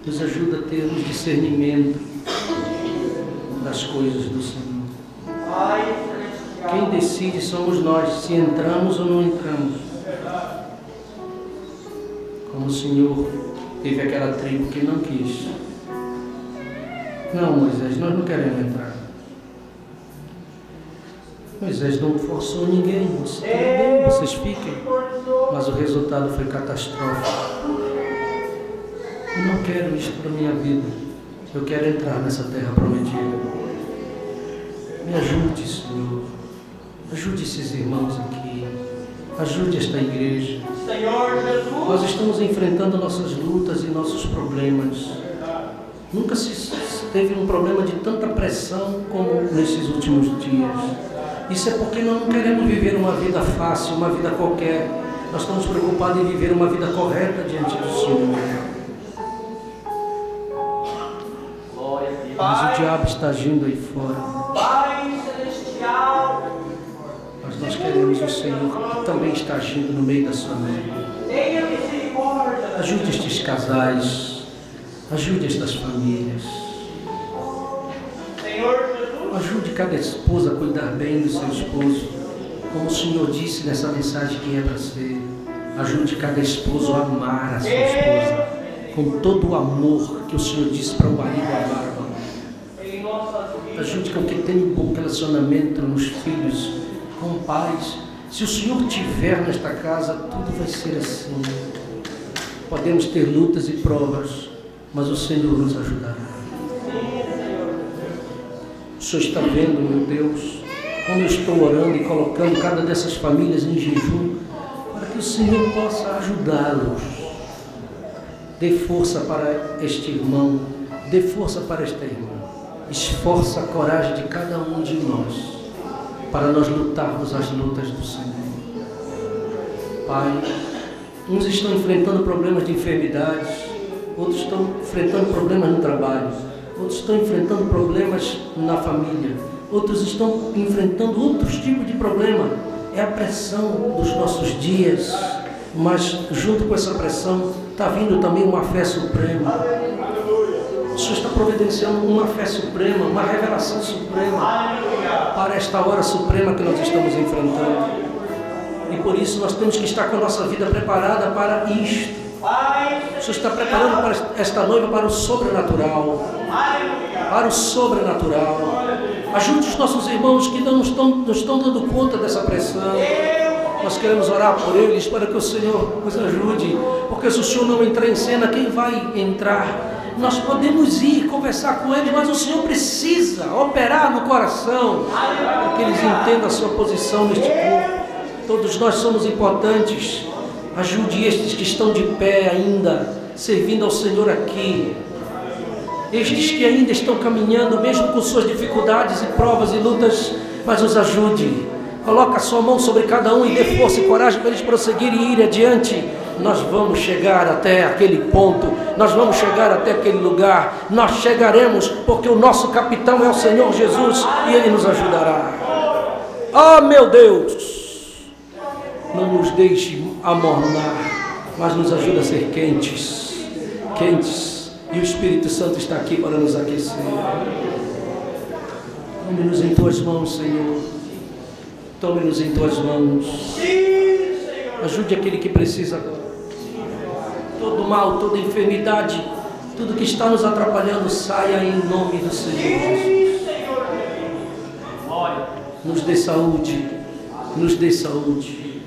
Nos ajuda a ter um discernimento das coisas do Senhor. Quem decide somos nós, se entramos ou não entramos. Como o Senhor teve aquela tribo que não quis. Não, Moisés, nós não queremos entrar. Moisés não forçou ninguém, disse, tudo bem, vocês fiquem. Mas o resultado foi catastrófico. Eu não quero isso para a minha vida. Eu quero entrar nessa terra prometida. Me ajude, Senhor. Ajude esses irmãos aqui. Ajude esta igreja. Senhor Jesus. Nós estamos enfrentando nossas lutas e nossos problemas. Nunca se teve um problema de tanta pressão como nesses últimos dias. Isso é porque nós não queremos viver uma vida fácil, uma vida qualquer. Nós estamos preocupados em viver uma vida correta diante do Senhor. Mas o diabo está agindo aí fora. Pai celestial. Mas nós queremos o Senhor que também está agindo no meio da sua vida. Tenha misericórdia. Ajude estes casais. Ajude estas famílias. Senhor Jesus. Ajude cada esposa a cuidar bem do seu esposo. Como o Senhor disse nessa mensagem que é para ser. Ajude cada esposo a amar a sua esposa. com todo o amor que o Senhor disse para o marido amar. Ajude com que tenha um bom relacionamento nos filhos, com pais. Se o Senhor tiver nesta casa, tudo vai ser assim. Podemos ter lutas e provas, mas o Senhor nos ajudará. O Senhor está vendo, meu Deus, como eu estou orando e colocando cada dessas famílias em jejum, para que o Senhor possa ajudá-los. Dê força para este irmão, dê força para esta irmã. Esforça a coragem de cada um de nós, para nós lutarmos as lutas do Senhor. Pai, uns estão enfrentando problemas de enfermidades, outros estão enfrentando problemas no trabalho, outros estão enfrentando problemas na família, outros estão enfrentando outros tipos de problema. É a pressão dos nossos dias, mas junto com essa pressão está vindo também uma fé suprema. O Senhor está providenciando uma fé suprema, uma revelação suprema para esta hora suprema que nós estamos enfrentando. E por isso nós temos que estar com a nossa vida preparada para isto. O Senhor está preparando para esta noiva para o sobrenatural. Para o sobrenatural. Ajude os nossos irmãos que não estão dando conta dessa pressão. Nós queremos orar por eles para que o Senhor nos ajude. Porque se o Senhor não entrar em cena, quem vai entrar? Nós podemos ir conversar com eles, mas o Senhor precisa operar no coração para que eles entendam a sua posição neste corpo. Todos nós somos importantes. Ajude estes que estão de pé ainda, servindo ao Senhor aqui. Estes que ainda estão caminhando, mesmo com suas dificuldades e provas e lutas, mas os ajude. Coloca a sua mão sobre cada um e dê força e coragem para eles prosseguirem e ir adiante. Nós vamos chegar até aquele ponto, nós vamos chegar até aquele lugar, nós chegaremos, porque o nosso capitão é o Senhor Jesus e Ele nos ajudará. Ah, meu Deus, não nos deixe amornar, mas nos ajuda a ser quentes, e o Espírito Santo está aqui para nos aquecer. Tome-nos em Tuas mãos, Senhor, tome-nos em Tuas mãos, ajude aquele que precisa agora. Todo mal, toda enfermidade, tudo que está nos atrapalhando, saia em nome do Senhor Jesus. Nos dê saúde, nos dê saúde.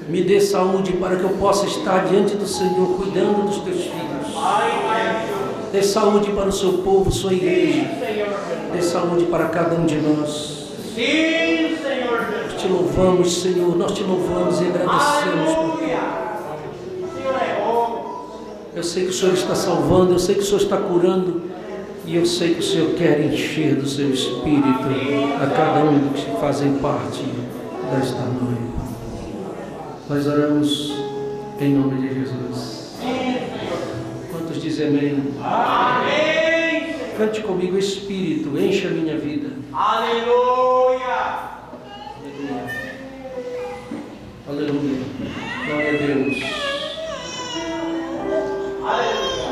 Me dê saúde para que eu possa estar diante do Senhor, cuidando dos teus filhos. Dê saúde para o seu povo, sua igreja. Dê saúde para cada um de nós. Nós te louvamos, Senhor, nós te louvamos e agradecemos por ti. Eu sei que o Senhor está salvando, eu sei que o Senhor está curando, e eu sei que o Senhor quer encher do seu Espírito a cada um que fazem parte desta noite. Nós oramos em nome de Jesus. Quantos dizem amém? Amém. Cante comigo, Espírito, enche a minha vida. Aleluia. Aleluia. Aleluia. Glória a Deus.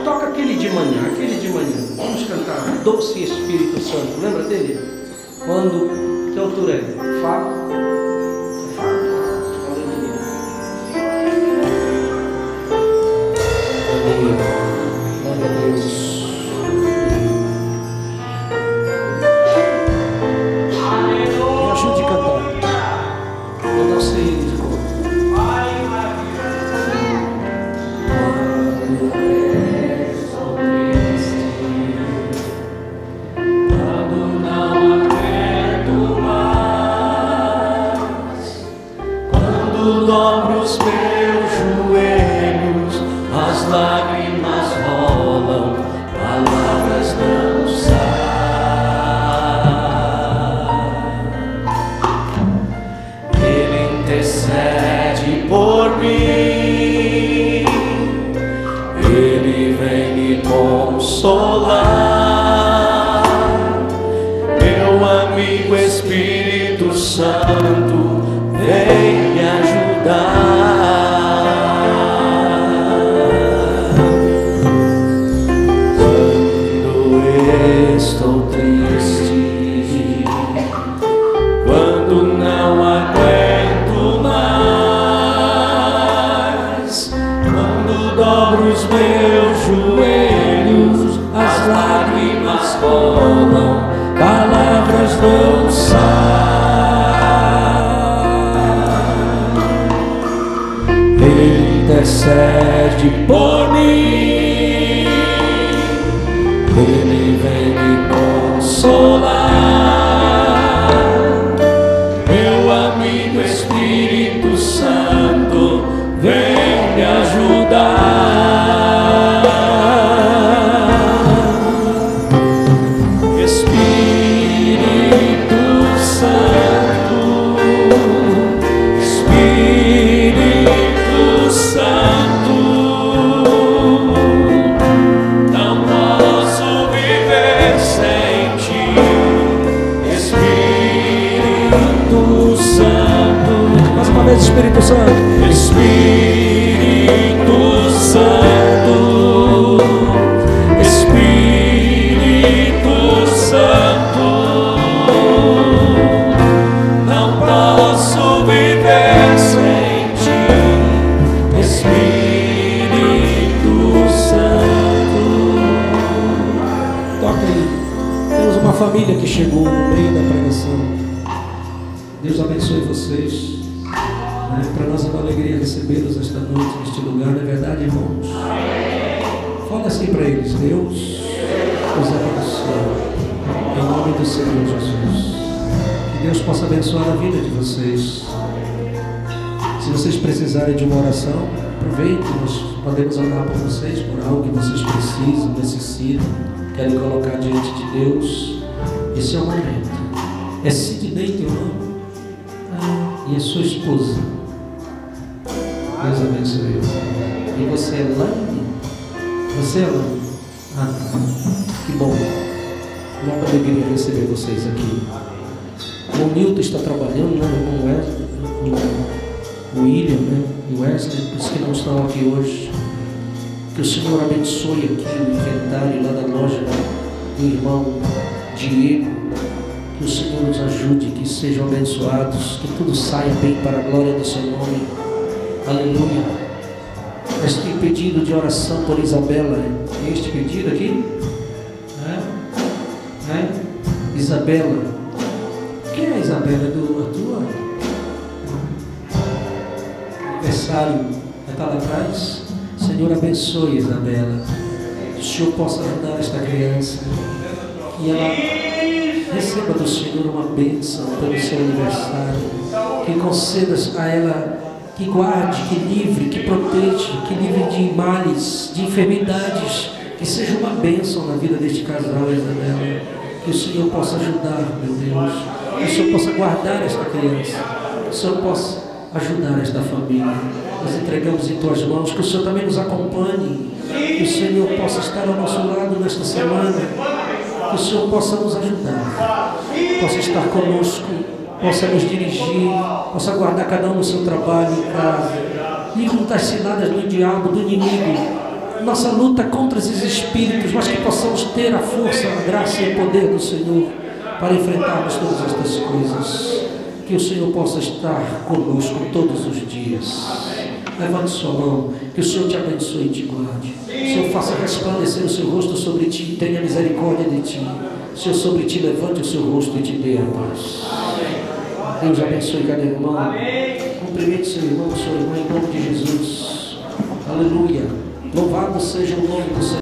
Toca aquele de manhã. Vamos cantar Doce Espírito Santo. Lembra dele? Quando, que altura é? Fá. Glória a Deus. Me ajude a cantar. Eu não sei de cor. Dobro os meus joelhos, as lágrimas rolam, palavras não saem. Ele intercede por mim, Ele vem me consolar. Meu amigo Espírito Santo, vem me ajudar. Quando estou triste, quando não aguento mais, quando dobro os meus joelhos, não sai. Ele intercede por mim, Ele vem me consolar. Meu amigo Espírito Santo vem me ajudar. Espírito Santo, Espírito Santo, não posso viver sem ti. Espírito Santo, Mais uma vez, Espírito Santo. Espírito Santo, Espírito Santo, não posso viver sem ti. Espírito Santo. Toca aí. Temos uma família que chegou no meio da pregação. Deus abençoe vocês. Para nós é uma alegria recebê-los esta noite neste lugar, não é verdade, irmãos? Fala assim para eles: Deus os abençoe, em nome do Senhor Jesus. Que Deus possa abençoar a vida de vocês. Se vocês precisarem de uma oração, aproveite, nós podemos orar por vocês, por algo que vocês precisam, necessitam, querem colocar diante de Deus. Esse é o momento. É Sidney teu nome? E a sua esposa? Deus abençoe. E você é Laine? Você é Laine? Ah, tá. Que bom. Uma alegria receber vocês aqui. O Nilton está trabalhando, né? O William, né? E o Wesley, por isso que não estão aqui hoje. Que o Senhor abençoe aqui o inventário lá da loja do irmão Diego. Que o Senhor nos ajude, que sejam abençoados, que tudo saia bem para a glória do seu nome. Aleluia. Este pedido de oração por Isabela, é este pedido aqui? Isabela. Quem é a Isabela? É do Arthur? Aniversário. Está lá atrás? Senhor, abençoe Isabela. Que o Senhor possa ajudar esta criança. Que ela receba do Senhor uma bênção pelo seu aniversário. Que conceda a ela, que guarde, que livre, que proteja, que livre de males, de enfermidades, que seja uma bênção na vida deste casal, Isabela. Que o Senhor possa ajudar, meu Deus. Que o Senhor possa guardar esta criança. Que o Senhor possa ajudar esta família. Nós entregamos em tuas mãos. Que o Senhor também nos acompanhe. Que o Senhor possa estar ao nosso lado nesta semana. Que o Senhor possa nos ajudar. Possa estar conosco. Possa nos dirigir, possa guardar cada um no seu trabalho em casa. Livre das ciladas do diabo, do inimigo. Nossa luta contra esses espíritos, mas que possamos ter a força, a graça e o poder do Senhor para enfrentarmos todas estas coisas. Que o Senhor possa estar conosco todos os dias. Levante sua mão, que o Senhor te abençoe e te guarde. O Senhor faça resplandecer o seu rosto sobre ti e tenha misericórdia de ti. O Senhor sobre ti levante o seu rosto e te dê a paz. Deus abençoe cada irmão. Cumprimente seu irmão, sua irmã, em nome de Jesus. Aleluia. Louvado seja o nome do Senhor.